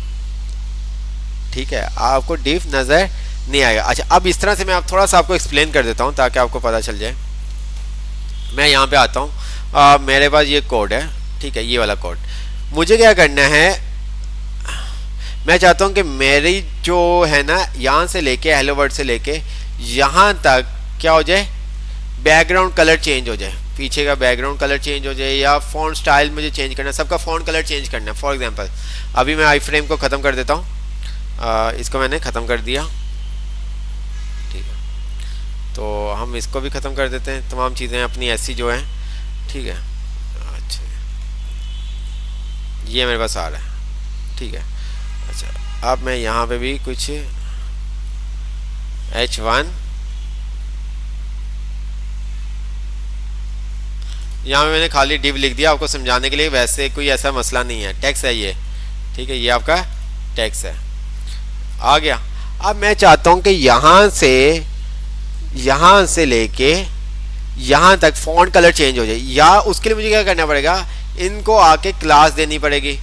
ठीक है, आपको डिव नज़र नहीं आएगा। अच्छा, अब इस तरह से मैं आप थोड़ा सा आपको एक्सप्लेन कर देता हूँ ताकि आपको पता चल जाए। मैं यहाँ पे आता हूँ, मेरे पास ये कोड है, ठीक है, ये वाला कोड। मुझे क्या करना है, मैं चाहता हूँ कि मेरी जो है ना, यहाँ से लेके हेलो वर्ल्ड से लेके यहाँ तक क्या हो जाए, बैकग्राउंड कलर चेंज हो जाए, पीछे का बैकग्राउंड कलर चेंज हो जाए, या फ़ॉन्ट स्टाइल मुझे चेंज करना है, सबका फ़ॉन्ट कलर चेंज करना है। फॉर एग्जांपल अभी मैं आई फ्रेम को ख़त्म कर देता हूँ, इसको मैंने ख़त्म कर दिया, ठीक है। तो हम इसको भी ख़त्म कर देते हैं, तमाम चीज़ें अपनी ऐसी जो हैं, ठीक है। अच्छा, ये मेरे पास आ रहा है, ठीक है। अच्छा, अब मैं यहाँ पे भी कुछ H1 यहाँ पे मैंने खाली डिव लिख दिया आपको समझाने के लिए, वैसे कोई ऐसा मसला नहीं है, टेक्स्ट है ये, ठीक है। ये आपका टेक्स्ट है, आ गया। अब मैं चाहता हूँ कि यहाँ से लेके यहाँ तक फ़ॉन्ट कलर चेंज हो जाए, या उसके लिए मुझे क्या करना पड़ेगा, इनको आके क्लास देनी पड़ेगी,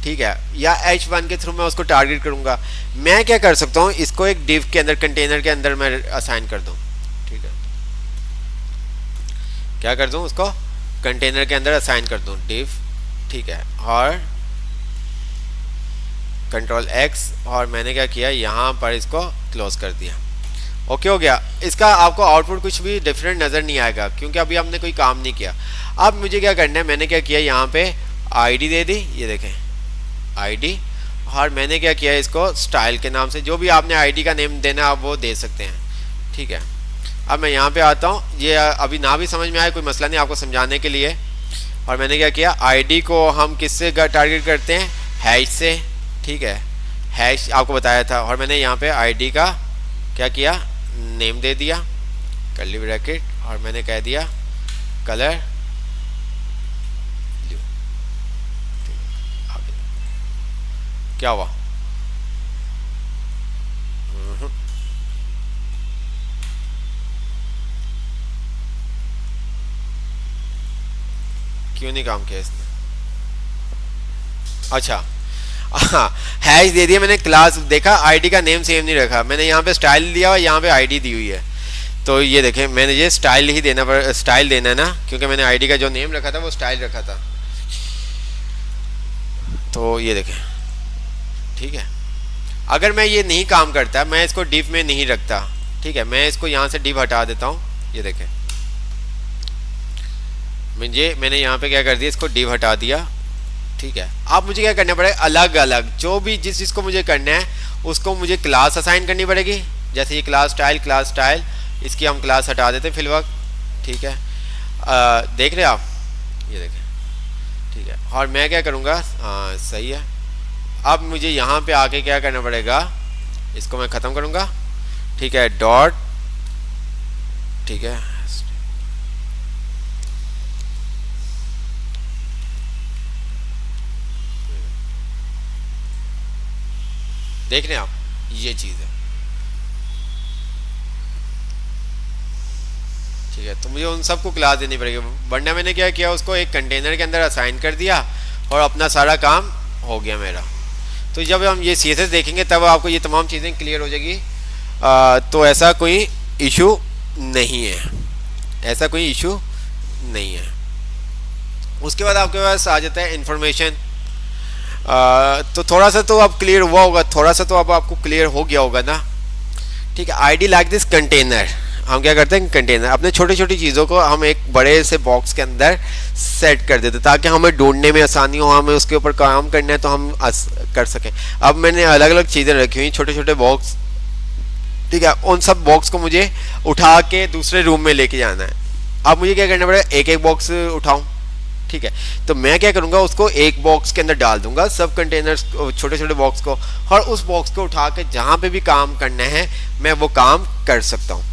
ठीक है। या H1 के थ्रू मैं उसको टारगेट करूँगा। मैं क्या कर सकता हूँ, इसको एक डिव के अंदर, कंटेनर के अंदर मैं असाइन कर दूँ, ठीक है। क्या कर दूँ, उसको कंटेनर के अंदर असाइन कर दूँ डिव, ठीक है। और कंट्रोल X, और मैंने क्या किया, यहाँ पर इसको क्लोज कर दिया, ओके हो गया। इसका आपको आउटपुट कुछ भी डिफरेंट नज़र नहीं आएगा, क्योंकि अभी हमने कोई काम नहीं किया। अब मुझे क्या करना है, मैंने क्या किया, यहाँ पे ID दे दी, ये देखें ID, और मैंने क्या किया, इसको स्टाइल के नाम से, जो भी आपने ID का नेम देना आप वो दे सकते हैं, ठीक है। अब मैं यहाँ पे आता हूँ, ये अभी ना भी समझ में आए कोई मसला नहीं, आपको समझाने के लिए। और मैंने क्या किया, ID को हम किससे टारगेट करते हैं, हैश से, ठीक है, हैश आपको बताया था। और मैंने यहाँ पे ID का क्या किया, नेम दे दिया, कर्ली ब्रैकेट, और मैंने कह दिया कलर ब्लू। क्या हुआ, क्यों नहीं काम किया इसने, अच्छा हैश दे दिया मैंने, क्लास देखा, आईडी का नेम सेम नहीं रखा, मैंने यहाँ पे स्टाइल दिया और यहाँ पे आईडी दी हुई है। तो ये देखें, मैंने ये स्टाइल ही देना पर स्टाइल देना है ना, क्योंकि मैंने आईडी का जो नेम रखा था वो स्टाइल रखा था। तो ये देखें, ठीक है। अगर मैं ये नहीं काम करता, मैं इसको डिव में नहीं रखता, ठीक है, मैं इसको यहाँ से डिव हटा देता हूँ, ये देखें, मैंने यहाँ पे क्या कर दिया, इसको डिव हटा दिया, ठीक है। अब मुझे क्या करना पड़ेगा, अलग अलग जो भी जिस चीज़ को मुझे करना है उसको मुझे क्लास असाइन करनी पड़ेगी। जैसे ये क्लास स्टाइल, इसकी हम क्लास हटा देते हैं फिलहाल, ठीक है। देख रहे हैं आप, ये देखें, ठीक है। और मैं क्या करूँगा, हाँ सही है। अब मुझे यहाँ पे आके क्या करना पड़ेगा, इसको मैं ख़त्म करूँगा, ठीक है, डॉट, ठीक है। देख रहे हैं आप, ये चीज़ है, ठीक है। तो मुझे उन सबको क्लास देनी पड़ेगी, वरना मैंने क्या किया, उसको एक कंटेनर के अंदर असाइन कर दिया और अपना सारा काम हो गया मेरा। तो जब हम ये CSS देखेंगे तब आपको ये तमाम चीज़ें क्लियर हो जाएगी। तो ऐसा कोई इशू नहीं है, ऐसा कोई इशू नहीं है। उसके बाद आपके पास आ जाता है इंफॉर्मेशन। तो थोड़ा सा तो अब क्लियर हुआ होगा, थोड़ा सा तो अब आपको क्लियर हो गया होगा ना, ठीक है। आईडी लाइक दिस कंटेनर, हम क्या करते हैं, कंटेनर अपने छोटी छोटी चीज़ों को हम एक बड़े से बॉक्स के अंदर सेट कर देते ताकि हमें ढूंढने में आसानी हो, हमें उसके ऊपर काम करना है तो हम कर सकें। अब मैंने अलग अलग चीज़ें रखी हुई, छोटे छोटे बॉक्स, ठीक है। उन सब बॉक्स को मुझे उठा के दूसरे रूम में लेके जाना है। अब मुझे क्या करना पड़ेगा, एक एक बॉक्स उठाऊँ, ठीक है। तो मैं क्या करूंगा, उसको एक बॉक्स के अंदर डाल दूंगा, सब कंटेनर्स छोटे छोटे बॉक्स को, और उस बॉक्स को उठा के जहां पे भी काम करना है मैं वो काम कर सकता हूं,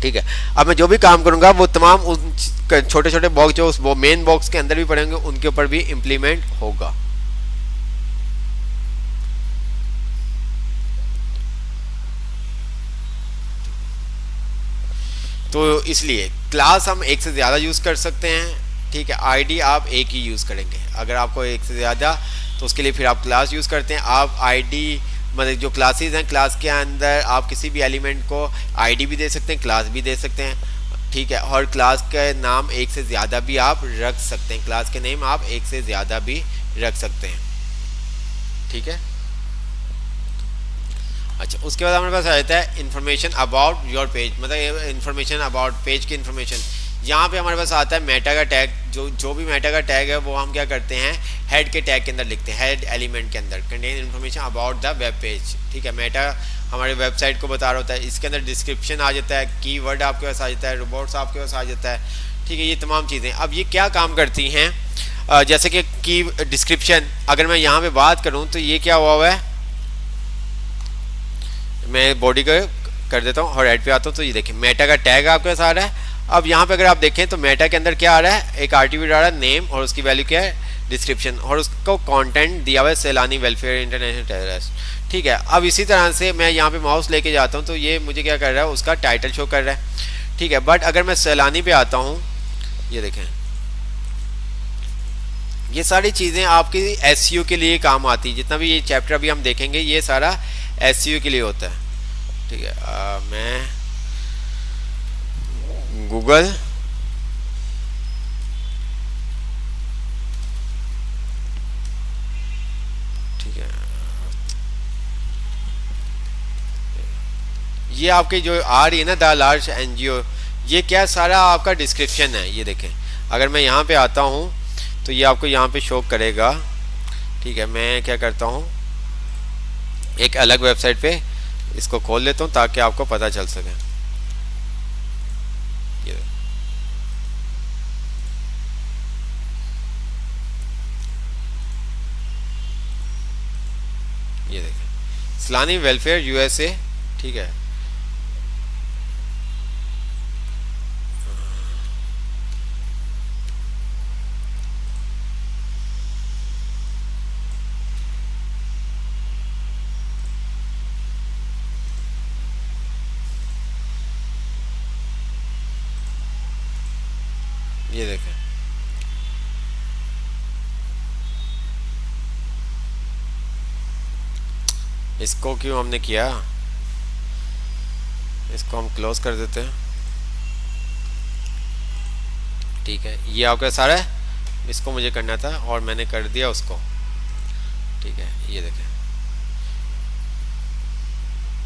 ठीक है। अब मैं जो भी काम करूंगा वो तमाम उन छोटे छोटे बॉक्स जो उस मेन बॉक्स के अंदर भी पड़ेंगे उनके ऊपर भी इंप्लीमेंट होगा। तो इसलिए क्लास हम एक से ज़्यादा यूज़ कर सकते हैं, ठीक है। आईडी आप एक ही यूज़ करेंगे, अगर आपको एक से ज़्यादा तो उसके लिए फिर आप क्लास यूज़ करते हैं। आप आईडी मतलब जो क्लासेस हैं, क्लास के अंदर आप किसी भी एलिमेंट को आईडी भी दे सकते हैं, क्लास भी दे सकते हैं, ठीक है। और क्लास के नाम एक से ज़्यादा भी आप रख सकते हैं, क्लास के नेम आप एक से ज़्यादा भी रख सकते हैं, ठीक है। अच्छा, उसके बाद हमारे पास आ जाता है इन्फॉर्मेशन अबाउट योर पेज, मतलब इन्फॉर्मेशन अबाउट पेज की इन्फॉर्मेशन। यहाँ पे हमारे पास आता है मेटा का टैग, जो भी मेटा का टैग है वो हम क्या करते हैं, हेड के टैग के अंदर लिखते हैं, हेड एलिमेंट के अंदर contain information about the web page. ठीक है, मेटा हमारे वेबसाइट को बता रहा होता है। इसके अंदर डिस्क्रिप्शन आ जाता है, कीवर्ड आपके पास आ जाता है, रोबोट्स आपके पास आ जाता है। ठीक है, ये तमाम चीज़ें अब ये क्या काम करती हैं, जैसे कि की डिस्क्रिप्शन अगर मैं यहाँ पे बात करूँ तो ये क्या हुआ है, मैं बॉडी का कर देता हूँ और हेड पे आता हूँ। तो ये देखिए मेटा का टैग आपके पास आ रहा है। अब यहाँ पे अगर आप देखें तो मेटा के अंदर क्या आ रहा है, एक आर्टिफिट आ रहा है नेम और उसकी वैल्यू क्या है डिस्क्रिप्शन, और उसको कंटेंट दिया हुआ है सैलानी वेलफेयर इंटरनेशनल टेररिस्ट। ठीक है, अब इसी तरह से मैं यहाँ पे माउस लेके जाता हूँ तो ये मुझे क्या कर रहा है, उसका टाइटल शो कर रहा है। ठीक है, बट अगर मैं सैलानी पे आता हूँ, ये देखें ये सारी चीज़ें आपकी एसईओ के लिए काम आती है। जितना भी ये चैप्टर अभी हम देखेंगे ये सारा एसईओ के लिए होता है। ठीक है, मैं गूगल ठीक है, ये आपके जो आ रही है ना द लार्ज एनजीओ, ये क्या सारा आपका डिस्क्रिप्शन है। ये देखें अगर मैं यहाँ पे आता हूँ तो ये आपको यहाँ पे शो करेगा। ठीक है, मैं क्या करता हूँ एक अलग वेबसाइट पे इसको खोल लेता हूँ ताकि आपको पता चल सके। ये देखें सैलानी वेलफेयर यूएसए। ठीक है, ये देखें इसको क्यों हमने किया, इसको हम क्लोज कर देते हैं। ठीक है, ये आपका सारा है, इसको मुझे करना था और मैंने कर दिया उसको। ठीक है, ये देखें।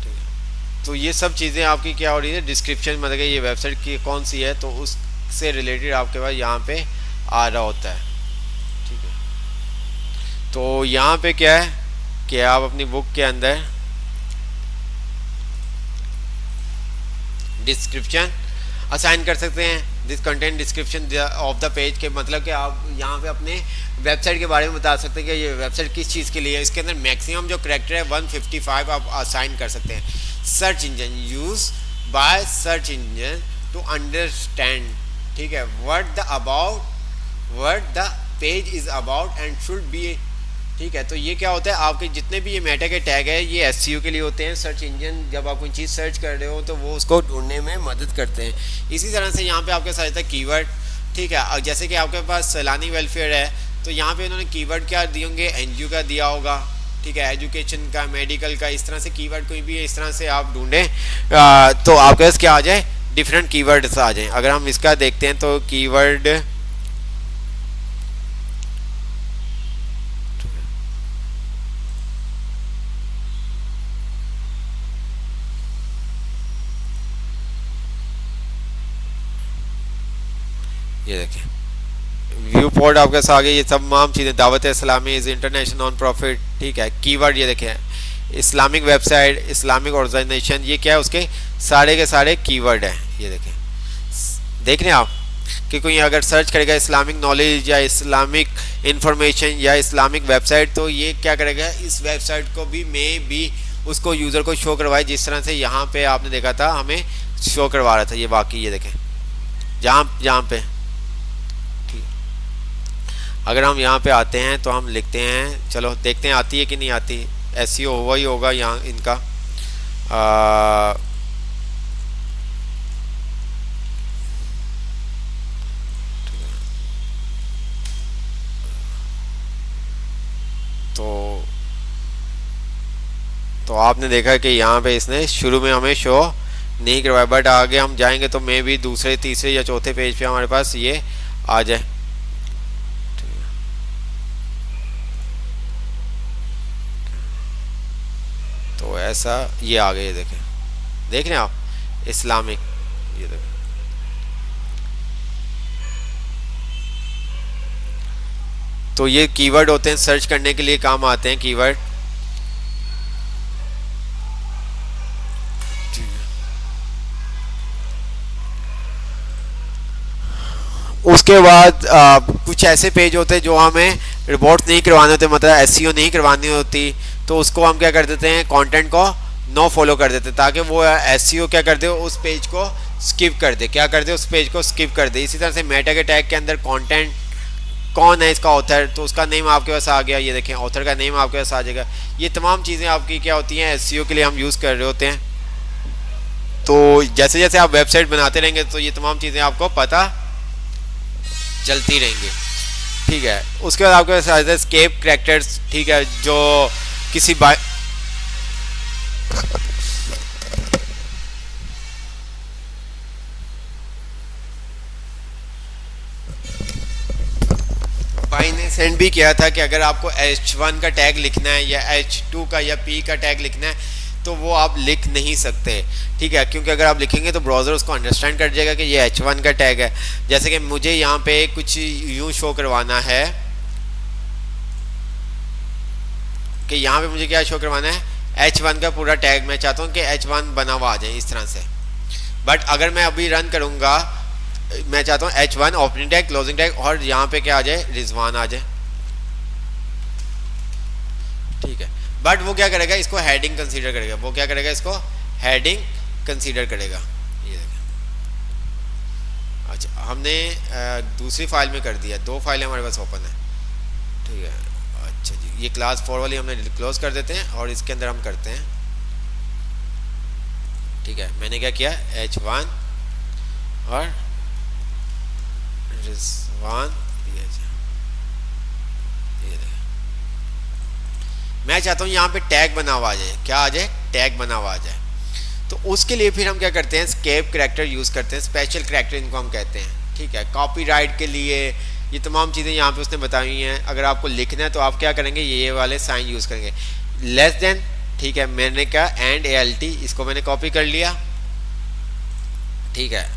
ठीक है, तो ये सब चीज़ें आपकी क्या हो रही है, डिस्क्रिप्शन मतलब कि ये वेबसाइट की कौन सी है तो उससे रिलेटेड आपके पास यहाँ पे आ रहा होता है। ठीक है, तो यहाँ पे क्या है कि आप अपनी बुक के अंदर डिस्क्रिप्शन असाइन कर सकते हैं। This content description of the page के मतलब कि आप यहाँ पे अपने वेबसाइट के बारे में बता सकते हैं कि ये वेबसाइट किस चीज़ के लिए है। इसके अंदर मैक्सिमम जो करेक्टर है 155 आप असाइन कर सकते हैं। Search engine use by search engine to understand, ठीक है, what the page is about and should be. ठीक है, तो ये क्या होता है, आपके जितने भी ये मेटा के टैग है ये एसईओ के लिए होते हैं। सर्च इंजन जब आप कोई चीज़ सर्च कर रहे हो तो वो उसको ढूंढने में मदद करते हैं। इसी तरह से यहाँ पे आपके साथ आता है कीवर्ड। ठीक है, और जैसे कि आपके पास सैलानी वेलफेयर है तो यहाँ पे उन्होंने कीवर्ड क्या दिए होंगे, एनजीओ का दिया होगा। ठीक है, एजुकेशन का, मेडिकल का, इस तरह से कीवर्ड कोई भी इस तरह से आप ढूंढें तो आपके पास क्या आ जाए, डिफरेंट कीवर्ड्स आ जाएँ। अगर हम इसका देखते हैं तो कीवर्ड ये देखें व्यू पोर्ट आपके साथ आगे, ये तमाम चीज़ें, Dawat Islami is international non profit. ठीक है, कीवर्ड ये देखें इस्लामिक वेबसाइट, इस्लामिक ऑर्गेनाइजेशन, ये क्या है उसके सारे के सारे कीवर्ड हैं। ये देखें, देख रहे हैं आप कि कोई अगर सर्च करेगा इस्लामिक नॉलेज या इस्लामिक इंफॉर्मेशन या इस्लामिक वेबसाइट तो ये क्या करेगा, इस वेबसाइट को भी में भी उसको यूज़र को शो करवाए, जिस तरह से यहाँ पे आपने देखा था हमें शो करवा रहा था। ये बाकी ये देखें जहाँ पे अगर हम यहाँ पे आते हैं तो हम लिखते हैं, चलो देखते हैं आती है कि नहीं आती। एसईओ हुआ ही होगा यहाँ इनका। तो आपने देखा कि यहाँ पे इसने शुरू में हमें शो नहीं करवाया, बट आगे हम जाएंगे तो मे भी दूसरे, तीसरे या चौथे पेज पे हमारे पास ये आ जाए। तो ऐसा ये आ गया, ये देखें, देख रहे हैं आप, इस्लामिक, ये देखें। तो ये कीवर्ड होते हैं, सर्च करने के लिए काम आते हैं कीवर्ड। उसके बाद कुछ ऐसे पेज होते हैं जो हमें रिपोर्ट नहीं करवाने होते, मतलब एसईओ नहीं करवानी होती, तो उसको हम क्या कर देते हैं, कंटेंट को नो फॉलो कर देते, ताकि वो एसईओ क्या कर दे, उस पेज को स्किप कर दे, क्या कर दे, उस पेज को स्किप कर दे। इसी तरह से मेटा के टैग के अंदर कंटेंट कौन है इसका ऑथर, तो उसका नेम आपके पास आ गया, ये देखें ऑथर का नेम आपके पास आ जाएगा। ये तमाम चीज़ें आपकी क्या होती हैं, एसईओ के लिए हम यूज़ कर रहे होते हैं। तो जैसे जैसे आप वेबसाइट बनाते रहेंगे तो ये तमाम चीज़ें आपको पता चलती रहेंगी, ठीक है। उसके बाद आपके पास स्केप करैक्टर्स, ठीक है, जो किसी भाई ने सेंड भी किया था कि अगर आपको H1 का टैग लिखना है या H2 का या P का टैग लिखना है तो वो आप लिख नहीं सकते, ठीक है, क्योंकि अगर आप लिखेंगे तो ब्राउज़र उसको अंडरस्टैंड कर जाएगा कि ये H1 का टैग है। जैसे कि मुझे यहाँ पे कुछ यूँ शो करवाना है कि यहाँ पे मुझे क्या शो करवाना है, H1 का पूरा टैग मैं चाहता हूँ कि H1 बना हुआ आ जाए इस तरह से। बट अगर मैं अभी रन करूँगा, मैं चाहता हूँ H1 opening tag, closing tag, और यहाँ पे क्या आ जाए, रिजवान आ जाए, ठीक है। बट वो क्या करेगा, इसको हेडिंग कंसीडर करेगा, वो क्या करेगा, इसको हेडिंग कंसीडर करेगा, ये देखें। अच्छा, हमने दूसरी फाइल में कर दिया, दो फाइलें हमारे पास ओपन है, ठीक है। अच्छा जी, ये क्लास 4 वाली हमने क्लोज कर देते हैं और इसके अंदर हम करते हैं, ठीक है। मैंने क्या किया, H1 और रिजवान, मैं चाहता हूँ यहाँ पे टैग बना हुआ आ जाए, क्या आ जाए, टैग बना हुआ आ जाए। तो उसके लिए फिर हम क्या करते हैं, स्केप करैक्टर यूज़ करते हैं, स्पेशल करैक्टर इनको हम कहते हैं, ठीक है। कॉपीराइट के लिए ये तमाम चीज़ें यहाँ पे उसने बताई हुई हैं। अगर आपको लिखना है तो आप क्या करेंगे, ये वाले साइन यूज़ करेंगे, लेस देन, ठीक है। मैंने क्या, एंड ALT, इसको मैंने कॉपी कर लिया, ठीक है,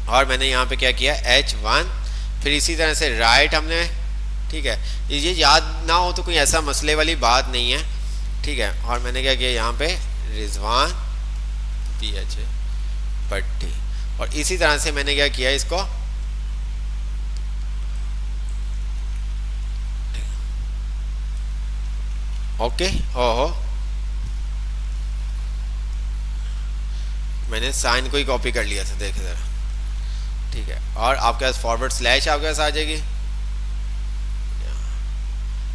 और मैंने यहाँ पे क्या किया, H1, फिर इसी तरह से राइट हमने, ठीक है। ये याद ना हो तो कोई ऐसा मसले वाली बात नहीं है, ठीक है। और मैंने क्या किया, यहाँ पे रिजवान PH पट्टी, और इसी तरह से मैंने क्या किया, इसको ओके, ओहो, मैंने साइन को ही कॉपी कर लिया था, देखे ज़रा, ठीक है। और आपके पास फॉरवर्ड स्लैश आपके पास आ जाएगी।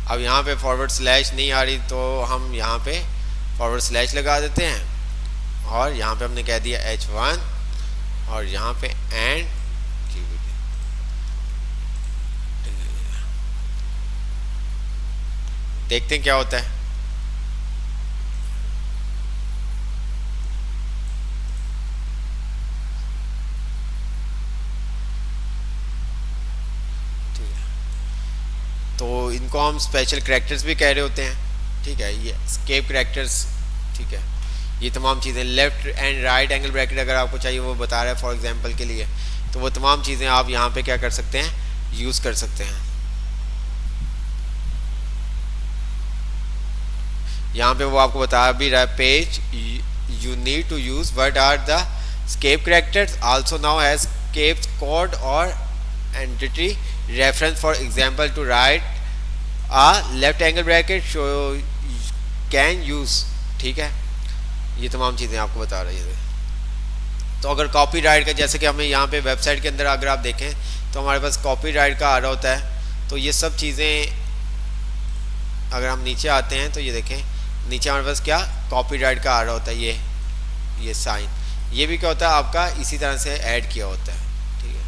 अब यहाँ पे फॉरवर्ड स्लैश नहीं आ रही तो हम यहाँ पे फॉरवर्ड स्लैश लगा देते हैं, और यहाँ पे हमने कह दिया H1, और यहाँ पे एंड, देखते हैं क्या होता है। तो इनको हम स्पेशल करैक्टर्स भी कह रहे होते हैं, ठीक है। ये स्केप करैक्टर्स, ठीक है। ये तमाम चीज़ें, left and right angle bracket अगर आपको चाहिए वो बता रहा है फॉर एग्जांपल के लिए, तो वो तमाम चीज़ें आप यहाँ पे क्या कर सकते हैं, यूज़ कर सकते हैं। यहाँ पे वो आपको बता भी रहा है, page you need to use what are the escape characters also now has escape code और entity reference, for example to write a left angle bracket show can use, ठीक है। ये तमाम चीज़ें आपको बता रही है। तो अगर कॉपीराइट का, जैसे कि हमें यहाँ पे वेबसाइट के अंदर अगर आप देखें तो हमारे पास कॉपीराइट का आ रहा होता है, तो ये सब चीज़ें अगर हम नीचे आते हैं तो ये देखें, नीचे हमारे पास क्या, कॉपीराइट का आ रहा होता है, ये साइन, ये भी क्या होता है आपका इसी तरह से ऐड किया होता है, ठीक है।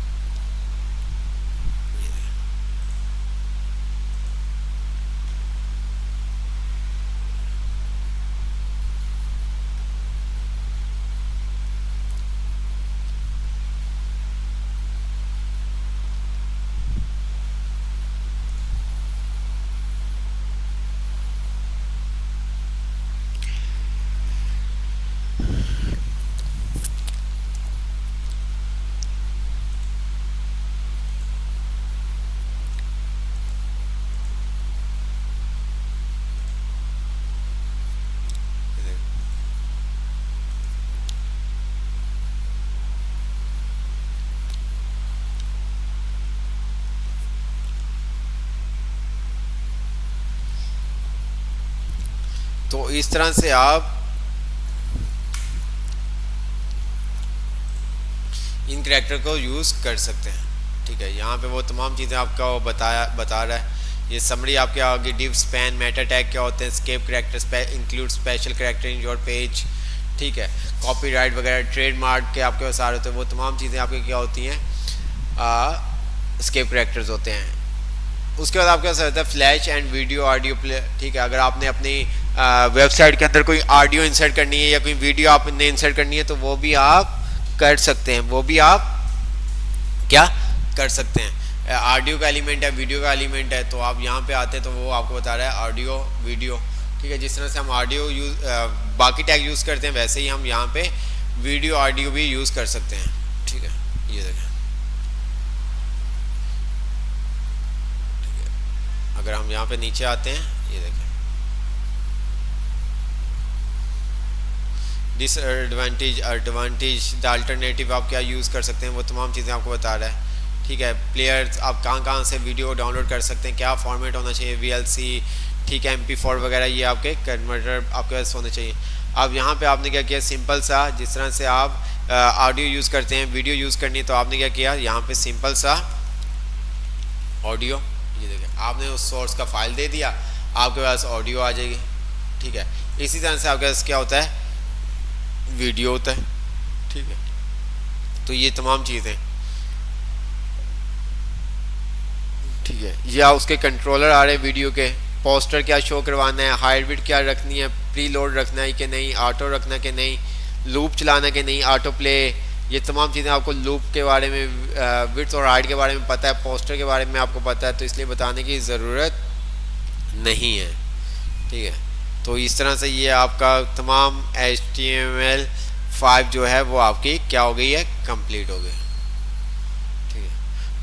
तो इस तरह से आप इन करैक्टर को यूज़ कर सकते हैं। ठीक है, यहाँ पे वो तमाम चीज़ें आपका वो बता रहा है। ये समरी आपके आगे डिव स्पैन मेटा टैग क्या होते हैं, escape character include special character in your page. ठीक है, कॉपीराइट वगैरह ट्रेडमार्क के आपके पास आ रहे होते हैं, वो तमाम चीज़ें आपके क्या होती हैं, स्केप करैक्टर्स होते हैं। उसके बाद आपके पास रहता है flash and video audio play. ठीक है, अगर आपने अपनी वेबसाइट के अंदर कोई ऑडियो इंसर्ट करनी है या कोई वीडियो आपने इंसर्ट करनी है तो वो भी आप कर सकते हैं, वो भी आप क्या कर सकते हैं। ऑडियो का एलिमेंट है, वीडियो का एलिमेंट है, तो आप यहाँ पे आते हैं तो वो आपको बता रहा है ऑडियो वीडियो। ठीक है, जिस तरह से हम ऑडियो यूज़ बाकी टैग यूज़ करते हैं वैसे ही हम यहाँ पे वीडियो ऑडियो भी यूज़ कर सकते हैं। ठीक है, ये देखें, अगर हम यहाँ पे नीचे आते हैं, ये देखें, डिसएडवांटेज एडवांटेज द अल्टरनेटिव आप क्या यूज़ कर सकते हैं, वो तमाम चीज़ें आपको बता रहा है। ठीक है, प्लेयर्स आप कहाँ कहाँ से वीडियो डाउनलोड कर सकते हैं, क्या फॉर्मेट होना चाहिए, VLC, ठीक है, MP4 वगैरह, ये आपके कन्वर्टर आपके पास होने चाहिए। अब यहाँ पे आपने क्या किया, सिंपल सा, जिस तरह से आप ऑडियो यूज़ करते हैं, वीडियो यूज़ करनी है, तो आपने क्या किया, यहाँ पे सिंपल सा ऑडियो, ये देखिए आपने उस सोर्स का फाइल दे दिया, आपके पास ऑडियो आ जाएगी। ठीक है, इसी तरह से आपके पास क्या होता है, वीडियो होता है। ठीक है, तो ये तमाम चीज़ें, ठीक है, या उसके कंट्रोलर आ रहे हैं वीडियो के, पोस्टर क्या शो करवाना है, हाइट बिट क्या रखनी है, प्री लोड रखना है कि नहीं, ऑटो रखना कि नहीं, लूप चलाना कि नहीं, ऑटो प्ले, ये तमाम चीज़ें आपको लूप के बारे में, विड्थ और हाइट के बारे में पता है, पोस्टर के बारे में आपको पता है, तो इसलिए बताने की ज़रूरत नहीं है। ठीक है, तो इस तरह से ये आपका तमाम HTML5 जो है वो आपकी क्या हो गई है, कंप्लीट हो गई। ठीक है,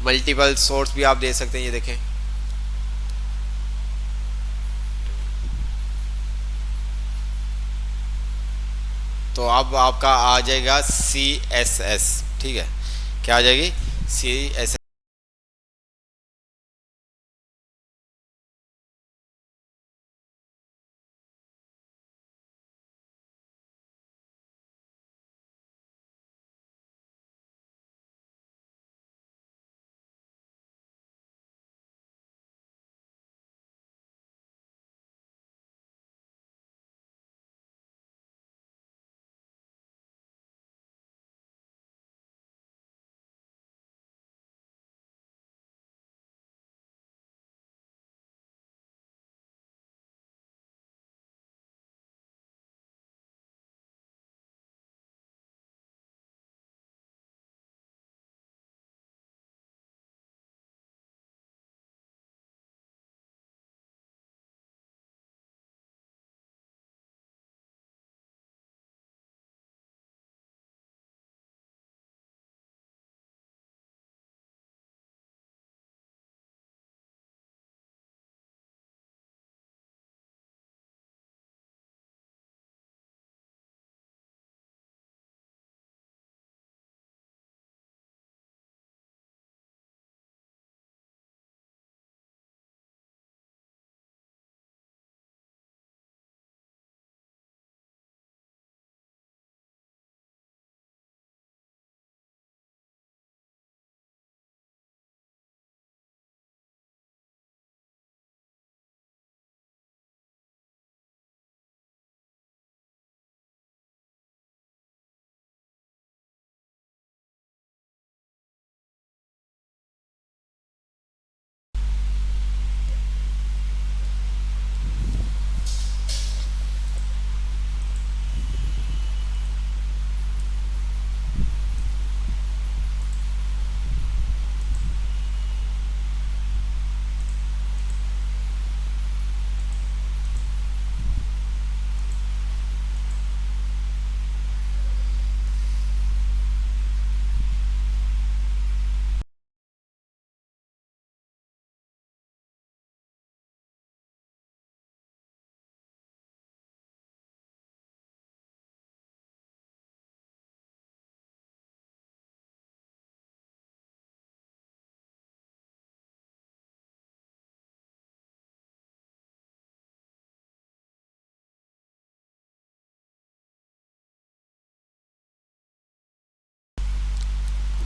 मल्टीपल सोर्स भी आप दे सकते हैं, ये देखें, तो अब आपका आ जाएगा CSS। ठीक है, क्या आ जाएगी, CSS।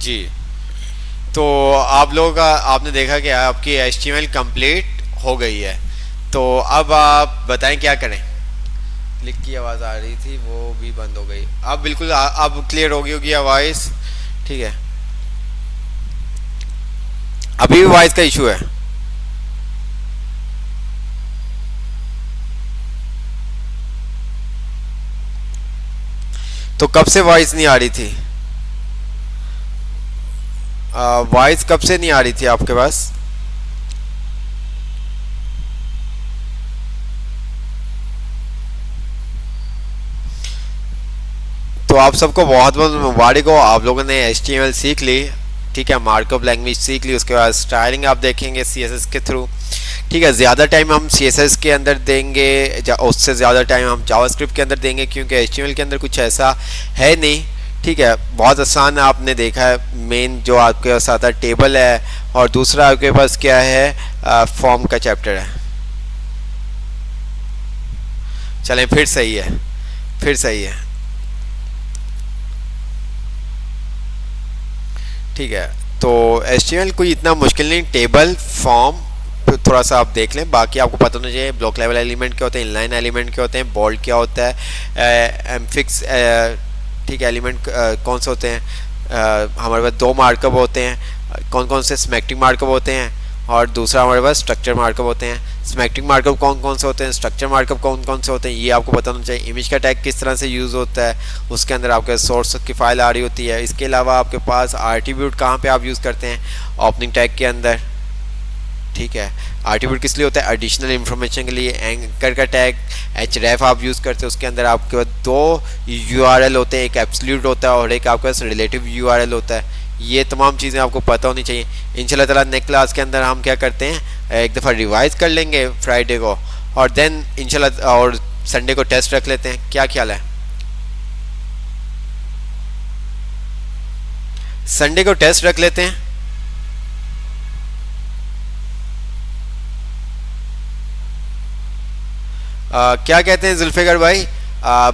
जी। तो आप लोगों का आपने देखा कि आपकी HTML कंप्लीट हो गई है। तो अब आप बताएं क्या करें। क्लिक की आवाज़ आ रही थी, वो भी बंद हो गई। अब बिल्कुल अब क्लियर हो गई होगी आवाज़। ठीक है, अभी भी वॉइस का इशू है। तो कब से वॉइस नहीं आ रही थी? वॉइस कब से नहीं आ रही थी आपके पास? तो आप सबको बहुत बहुत मुबारक हो, आप लोगों ने HTML सीख ली। ठीक है, मार्कअप लैंग्वेज सीख ली, उसके बाद स्टाइलिंग आप देखेंगे CSS के थ्रू। ठीक है, ज़्यादा टाइम हम CSS के अंदर देंगे, उससे ज़्यादा टाइम हम जावास्क्रिप्ट के अंदर देंगे, क्योंकि HTML के अंदर कुछ ऐसा है नहीं। ठीक है, बहुत आसान है, आपने देखा है। मेन जो आपके पास आता है टेबल है, और दूसरा आपके पास क्या है, फॉर्म का चैप्टर है। चलें, फिर सही है, फिर सही है। ठीक है, तो HTML कोई इतना मुश्किल नहीं। टेबल, फॉर्म थोड़ा सा आप देख लें, बाकी आपको पता होना चाहिए ब्लॉक लेवल एलिमेंट क्या होते हैं, इनलाइन एलिमेंट क्या होते हैं, बोल्ड क्या होता है, एमफिक्स ठीक है एलिमेंट कौन से होते हैं। हमारे पास दो मार्कअप होते हैं, कौन कौन से, स्मैटिक मार्कअप होते हैं, और दूसरा हमारे पास स्ट्रक्चर मार्कअप होते हैं। स्मैटिक मार्कअप कौन कौन से होते हैं, स्ट्रक्चर मार्कअप कौन कौन से होते हैं, ये आपको पता होना चाहिए। इमेज का टैग किस तरह से यूज़ होता है, उसके अंदर आपके सोर्स की फाइल आ रही होती है। इसके अलावा आपके पास आर्टिब्यूट कहाँ पे आप यूज़ करते हैं, ओपनिंग टैग के अंदर। ठीक है, आर्टिब्यूट किस लिए होता है, एडिशनल इन्फॉर्मेशन के लिए। एंकर का टैग href आप यूज़ करते हैं, उसके अंदर आपके पास दो URL होते हैं, एक एब्सोल्यूट होता है और एक आपके पास रिलेटिव URL होता है। ये तमाम चीज़ें आपको पता होनी चाहिए। इंशाल्लाह ताला नेक्स्ट क्लास के अंदर हम क्या करते हैं, एक दफ़ा रिवाइज कर लेंगे फ्राइडे को, और देन इंशाल्लाह और संडे को टेस्ट रख लेते हैं। क्या ख्याल है? संडे को टेस्ट रख लेते हैं। क्या कहते हैं जुल्फ़िकार भाई?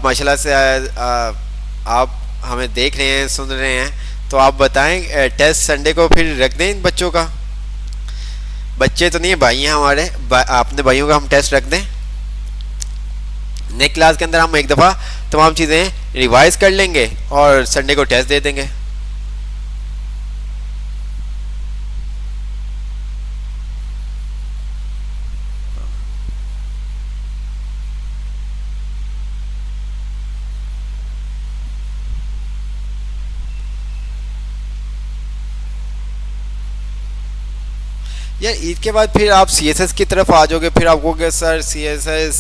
माशाल्लाह से आप हमें देख रहे हैं, सुन रहे हैं, तो आप बताएं टेस्ट संडे को फिर रख दें इन बच्चों का। बच्चे तो नहीं है, भाई हैं हमारे, अपने भाइयों का हम टेस्ट रख दें। नेक्स्ट क्लास के अंदर हम एक दफ़ा तमाम चीज़ें रिवाइज कर लेंगे और संडे को टेस्ट दे देंगे। यार ईद के बाद फिर आप CSS की तरफ आ जाओगे, फिर आप कहोगे सर CSS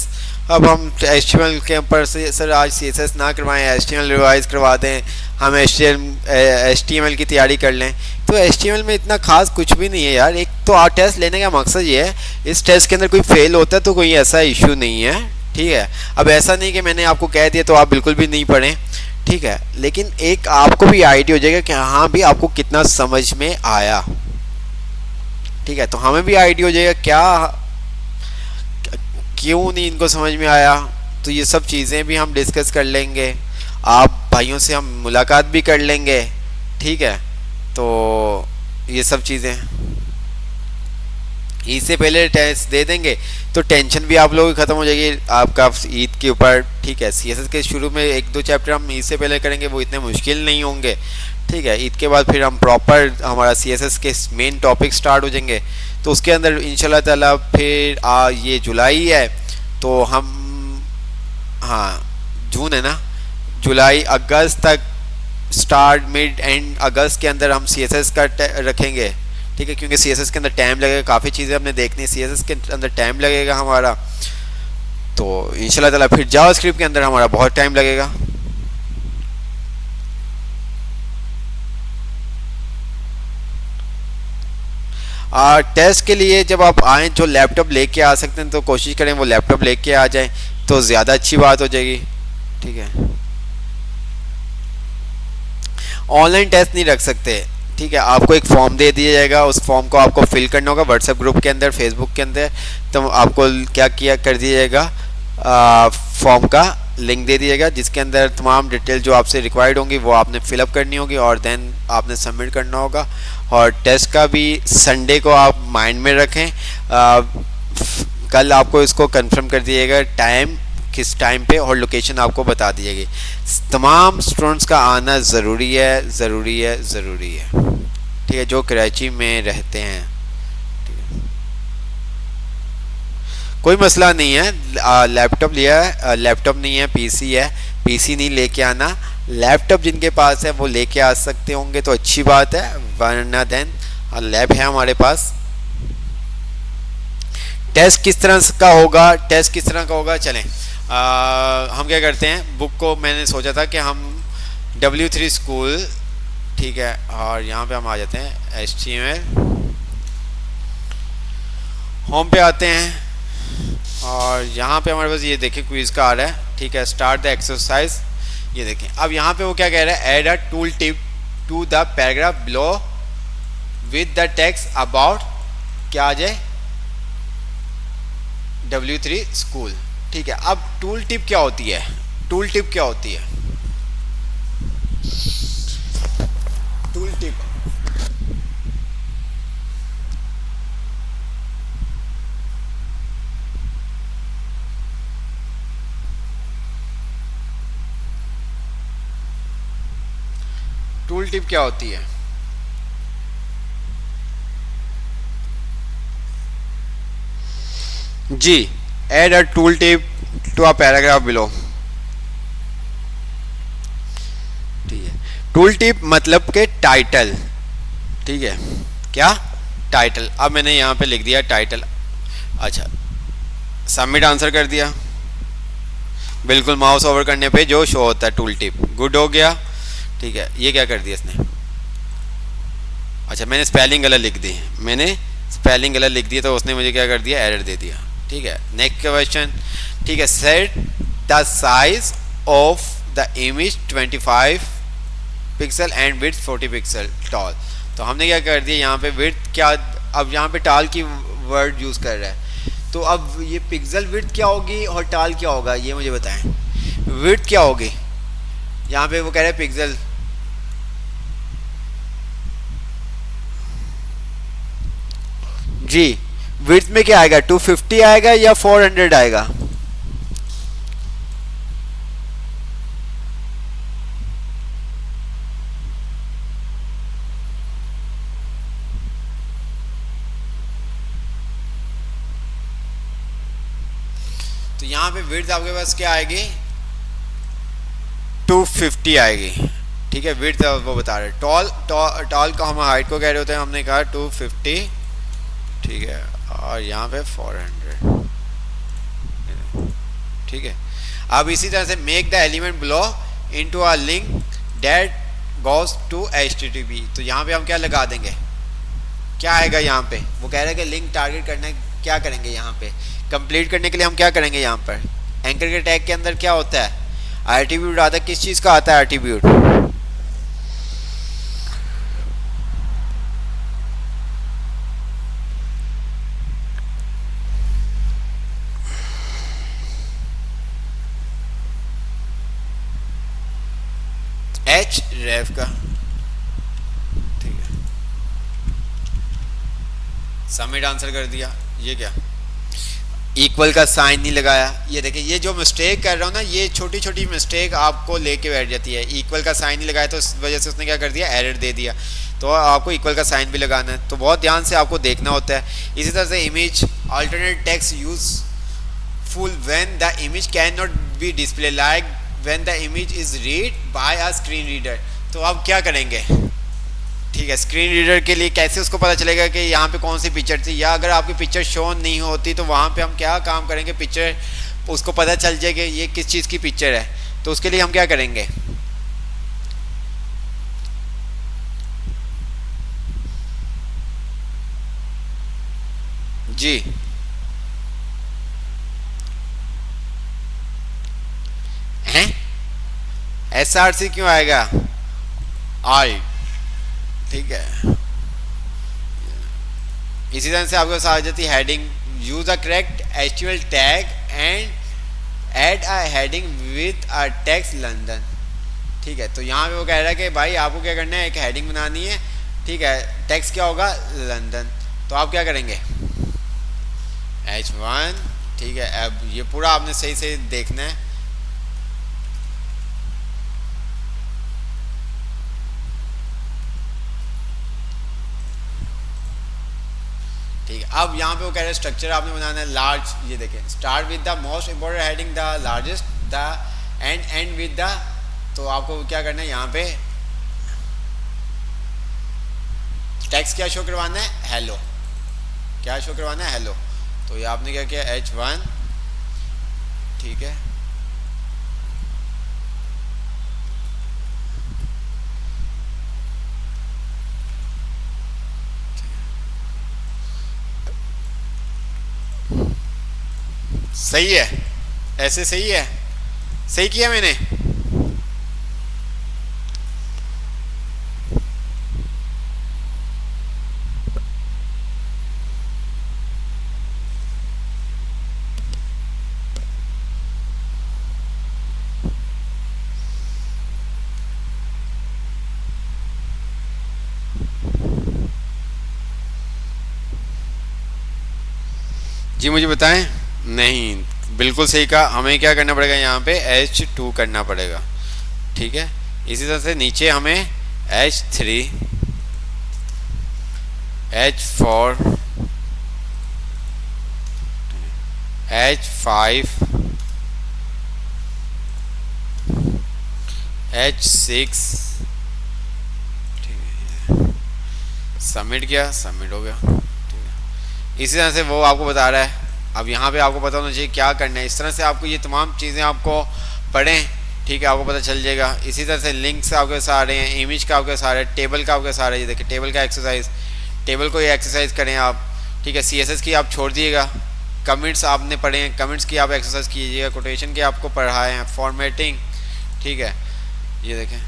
अब हम HTML के ऊपर से सर आज CSS ना करवाएं, HTML रिवाइज करवा दें, हम HTML की तैयारी कर लें। तो HTML में इतना खास कुछ भी नहीं है यार। एक तो आप टेस्ट लेने का मकसद ये है, इस टेस्ट के अंदर कोई फेल होता है तो कोई ऐसा इशू नहीं है। ठीक है, अब ऐसा नहीं कि मैंने आपको कह दिया तो आप बिल्कुल भी नहीं पढ़ें। ठीक है, लेकिन एक आपको भी आइडिया हो जाएगा कि हाँ भी आपको कितना समझ में आया। ठीक है, तो हमें भी आइडिया हो जाएगा क्या क्यों नहीं इनको समझ में आया। तो ये सब चीज़ें भी हम डिस्कस कर लेंगे, आप भाइयों से हम मुलाकात भी कर लेंगे। ठीक है, तो ये सब चीज़ें ईद से पहले टेस्ट दे देंगे तो टेंशन भी आप लोगों की ख़त्म हो जाएगी आपका ईद के ऊपर। ठीक है, CSS के शुरू में एक दो चैप्टर हम ईद से पहले करेंगे, वो इतने मुश्किल नहीं होंगे। ठीक है, ईद के बाद फिर हम प्रॉपर हमारा CSS के मेन टॉपिक स्टार्ट हो जाएंगे। तो उसके अंदर इंशाल्लाह ताला फिर ये जुलाई है तो हम, हाँ जून है ना, जुलाई अगस्त तक स्टार्ट मिड एंड अगस्त के अंदर हम CSS का रखेंगे। ठीक है, क्योंकि CSS के अंदर टाइम लगेगा, काफ़ी चीज़ें हमने देखनी है, CSS के अंदर टाइम लगेगा हमारा। तो इंशाल्लाह ताला फिर जावास्क्रिप्ट के अंदर हमारा बहुत टाइम लगेगा। टेस्ट के लिए जब आप आएँ जो लैपटॉप लेके आ सकते हैं तो कोशिश करें वो लैपटॉप लेके आ जाएं तो ज़्यादा अच्छी बात हो जाएगी। ठीक है, ऑनलाइन टेस्ट नहीं रख सकते। ठीक है, आपको एक फॉर्म दे दिया जाएगा, उस फॉर्म को आपको फिल करना होगा व्हाट्सएप ग्रुप के अंदर, फेसबुक के अंदर। तो आपको क्या किया कर दिया जाएगा, फॉर्म का लिंक दे दिएगा जिसके अंदर तमाम डिटेल जो आपसे रिक्वायर्ड होंगी वो आपने फिलअप करनी होगी और देन आपने सबमिट करना होगा। और टेस्ट का भी संडे को आप माइंड में रखें। कल आपको इसको कंफर्म कर दिएगा टाइम, किस टाइम पे, और लोकेशन आपको बता दी जाएगी। तमाम स्टूडेंट्स का आना ज़रूरी है, ज़रूरी है, ज़रूरी है, ठीक है, जो कराची में रहते हैं। कोई मसला नहीं है, लैपटॉप लिया है, लैपटॉप नहीं है, पीसी है, पीसी नहीं लेके आना। लैपटॉप जिनके पास है वो लेके आ सकते होंगे तो अच्छी बात है, वरना देन लैब है हमारे पास। टेस्ट किस तरह का होगा, टेस्ट किस तरह का होगा, चलें हम क्या करते हैं, बुक को मैंने सोचा था कि हम W3 स्कूल, ठीक है, और यहाँ पे हम आ जाते हैं HTML, होम पे आते हैं और यहाँ पे हमारे पास ये देखें क्विज का आ रहा है, ठीक है, स्टार्ट द एक्सरसाइज। ये देखें अब यहाँ पे वो क्या कह रहा है, add a tool tip to the paragraph below with the text about, क्या आ जाए, W3 स्कूल, ठीक है। अब टूल टिप क्या होती है, टूल टिप क्या होती है, टूल टिप टूल टिप क्या होती है, जी, add a tool tip to a paragraph below, ठीक है। टूल टिप मतलब के टाइटल, ठीक है, क्या टाइटल। अब मैंने यहाँ पे लिख दिया टाइटल, अच्छा, सबमिट आंसर कर दिया, बिल्कुल माउस ओवर करने पे जो शो होता है टूल टिप, गुड हो गया, ठीक है। ये क्या कर दिया इसने, अच्छा मैंने स्पेलिंग गलत लिख दी, मैंने स्पेलिंग गलत लिख दी तो उसने मुझे क्या कर दिया, एरर दे दिया, ठीक है। नेक्स्ट क्वेश्चन, ठीक है, set the size of the image 25 pixel and width 40 pixel tall. तो हमने क्या कर दिया यहाँ पे विड्थ क्या, अब यहाँ पे टाल की वर्ड यूज़ कर रहा है, तो अब ये पिक्सल विड्थ क्या होगी और टाल क्या होगा, ये मुझे बताएं। विड्थ क्या होगी, यहाँ पे वो कह रहे हैं पिक्सल, जी, विड्थ में क्या आएगा, 250 आएगा या 400 आएगा, तो यहाँ पे विड्थ आपके पास क्या आएगी, 250 आएगी, ठीक है, विड्थ वो बता रहे। टॉल, टॉल का हम हाइट को कह रहे होते हैं, हमने कहा 250, ठीक है, और यहाँ पे 400, ठीक है। अब इसी तरह से make the element below into a link that goes to HTTP, तो यहाँ पे हम क्या लगा देंगे, क्या आएगा यहाँ पे, वो कह रहे हैं कि लिंक टारगेट करना, क्या करेंगे यहाँ पे, कंप्लीट करने के लिए हम क्या करेंगे, यहाँ पर एंकर के टैग के अंदर क्या होता है, एट्रीब्यूट आता है, किस चीज़ का आता है एट्रीब्यूट, href का, ठीक है, सबमिट आंसर कर दिया। ये क्या, इक्वल का साइन नहीं लगाया, ये देखिए, ये जो मिस्टेक कर रहा हूँ ना, ये छोटी छोटी मिस्टेक आपको लेके बैठ जाती है। इक्वल का साइन नहीं लगाया तो इस वजह से उसने क्या कर दिया, एरर दे दिया, तो आपको इक्वल का साइन भी लगाना है, तो बहुत ध्यान से आपको देखना होता है। इसी तरह से image alternate text use full when the image can not be display, like when the image is read by a screen reader. तो अब क्या करेंगे, ठीक है, स्क्रीन रीडर के लिए कैसे उसको पता चलेगा कि यहाँ पे कौन सी पिक्चर थी, या अगर आपकी पिक्चर शो नहीं होती तो वहाँ पे हम क्या काम करेंगे, पिक्चर उसको पता चल जाएगा ये किस चीज़ की पिक्चर है, तो उसके लिए हम क्या करेंगे, जी, हैं SRC क्यों आएगा, आई, ठीक है। इसी तरह से आपके पास आ जाती है heading, use a correct HTML tag and add a heading with a text London. ठीक है, तो यहाँ पे वो कह रहा है कि भाई आपको क्या करना है, एक हेडिंग बनानी है। ठीक है, टेक्स्ट क्या होगा, लंदन। तो आप क्या करेंगे, H1। ठीक है, अब ये पूरा आपने सही से देखना है। ठीक है, अब यहाँ पे वो कह रहे हैं स्ट्रक्चर आपने बनाना है लार्ज। ये देखें, start with the most important heading, the largest, the end with the. तो आपको क्या करना है, यहाँ पे टेक्स्ट क्या शो करवाना है, हेलो। क्या शो करवाना है, हेलो। तो ये आपने क्या किया, H1। ठीक है, सही है, ऐसे सही है, सही किया मैंने। जी मुझे बताएं। नहीं, बिल्कुल सही कहा। हमें क्या करना पड़ेगा, यहाँ पे H2 करना पड़ेगा। ठीक है, इसी तरह से नीचे हमें H3, H4, H5, H6। Submit किया, सबमिट हो गया। ठीक है, इसी तरह से वो आपको बता रहा है। अब यहाँ पे आपको पता होना चाहिए क्या करना है। इस तरह से आपको ये तमाम चीज़ें आपको पढ़ें। ठीक है, आपको पता चल जाएगा। इसी तरह से लिंक्स आपके सारे हैं, इमेज का आपके सारे, टेबल का आपके सारे। ये देखिए, टेबल का एक्सरसाइज, टेबल को ये एक्सरसाइज करें आप। ठीक है, CSS की आप छोड़ दिएगा। कमेंट्स आपने पढ़े हैं, कमेंट्स की आप एक्सरसाइज कीजिएगा। कोटेशन के आपको पढ़ाए हैं, फॉर्मेटिंग। ठीक है, ये देखें,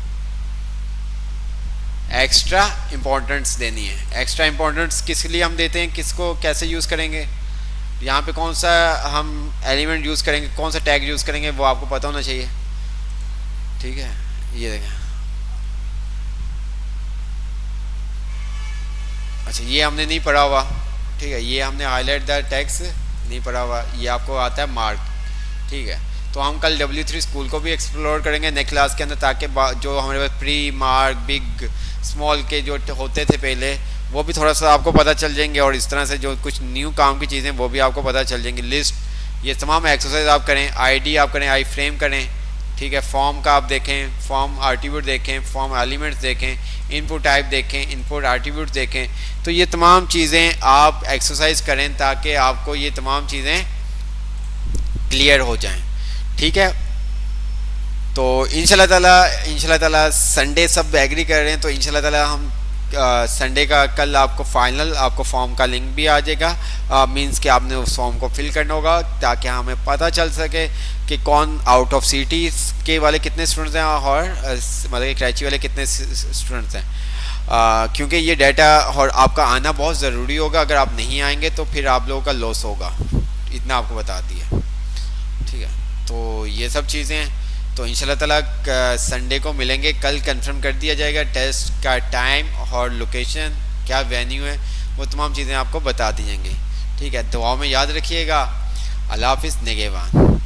एक्स्ट्रा इम्पोर्टेंस देनी है। एक्स्ट्रा इम्पोर्टेंस किस लिए हम देते हैं, किसको कैसे यूज़ करेंगे, यहाँ पे कौन सा हम एलिमेंट यूज़ करेंगे, कौन सा टैग यूज़ करेंगे, वो आपको पता होना चाहिए। ठीक है, ये देखें। अच्छा, ये हमने नहीं पढ़ा हुआ। ठीक है, ये हमने हाईलाइट द टेक्स्ट नहीं पढ़ा हुआ। ये आपको आता है मार्क। ठीक है, तो हम कल W3 स्कूल को भी एक्सप्लोर करेंगे नेक्स्ट क्लास के अंदर, ताकि जो हमारे पास प्री, मार्क, बिग, स्मॉल के जो होते थे पहले, वो भी थोड़ा सा आपको पता चल जाएंगे। और इस तरह से जो कुछ न्यू काम की चीज़ें वो भी आपको पता चल जाएंगी। लिस्ट, ये तमाम एक्सरसाइज आप करें। ID आप करें, आई फ्रेम करें। ठीक है, फॉर्म का आप देखें, फॉर्म एट्रीब्यूट देखें, फॉर्म एलिमेंट्स देखें, इनपुट टाइप देखें, इनपुट एट्रीब्यूट देखें। तो ये तमाम चीज़ें आप एक्सरसाइज करें ताकि आपको ये तमाम चीज़ें क्लियर हो जाएं। ठीक है, तो इंशाल्लाह ताला संडे सब एग्री कर रहे हैं, तो इंशाल्लाह ताला हम संडे का कल आपको फाइनल आपको फॉर्म का लिंक भी आ जाएगा। मींस कि आपने उस फॉर्म को फिल करना होगा ताकि हमें पता चल सके कि कौन आउट ऑफ सिटी के वाले कितने स्टूडेंट्स हैं और मतलब कराची वाले कितने स्टूडेंट्स हैं। क्योंकि ये डाटा और आपका आना बहुत ज़रूरी होगा। अगर आप नहीं आएंगे तो फिर आप लोगों का लॉस होगा, इतना आपको बता दिया। ठीक है, तो ये सब चीज़ें हैं। तो इंशाल्लाह ताला संडे को मिलेंगे। कल कंफर्म कर दिया जाएगा टेस्ट का टाइम और लोकेशन, क्या वेन्यू है, वो तमाम चीज़ें आपको बता दी जाएंगी। ठीक है, दुआ में याद रखिएगा। अल्लाह हाफिज़, निगहबान।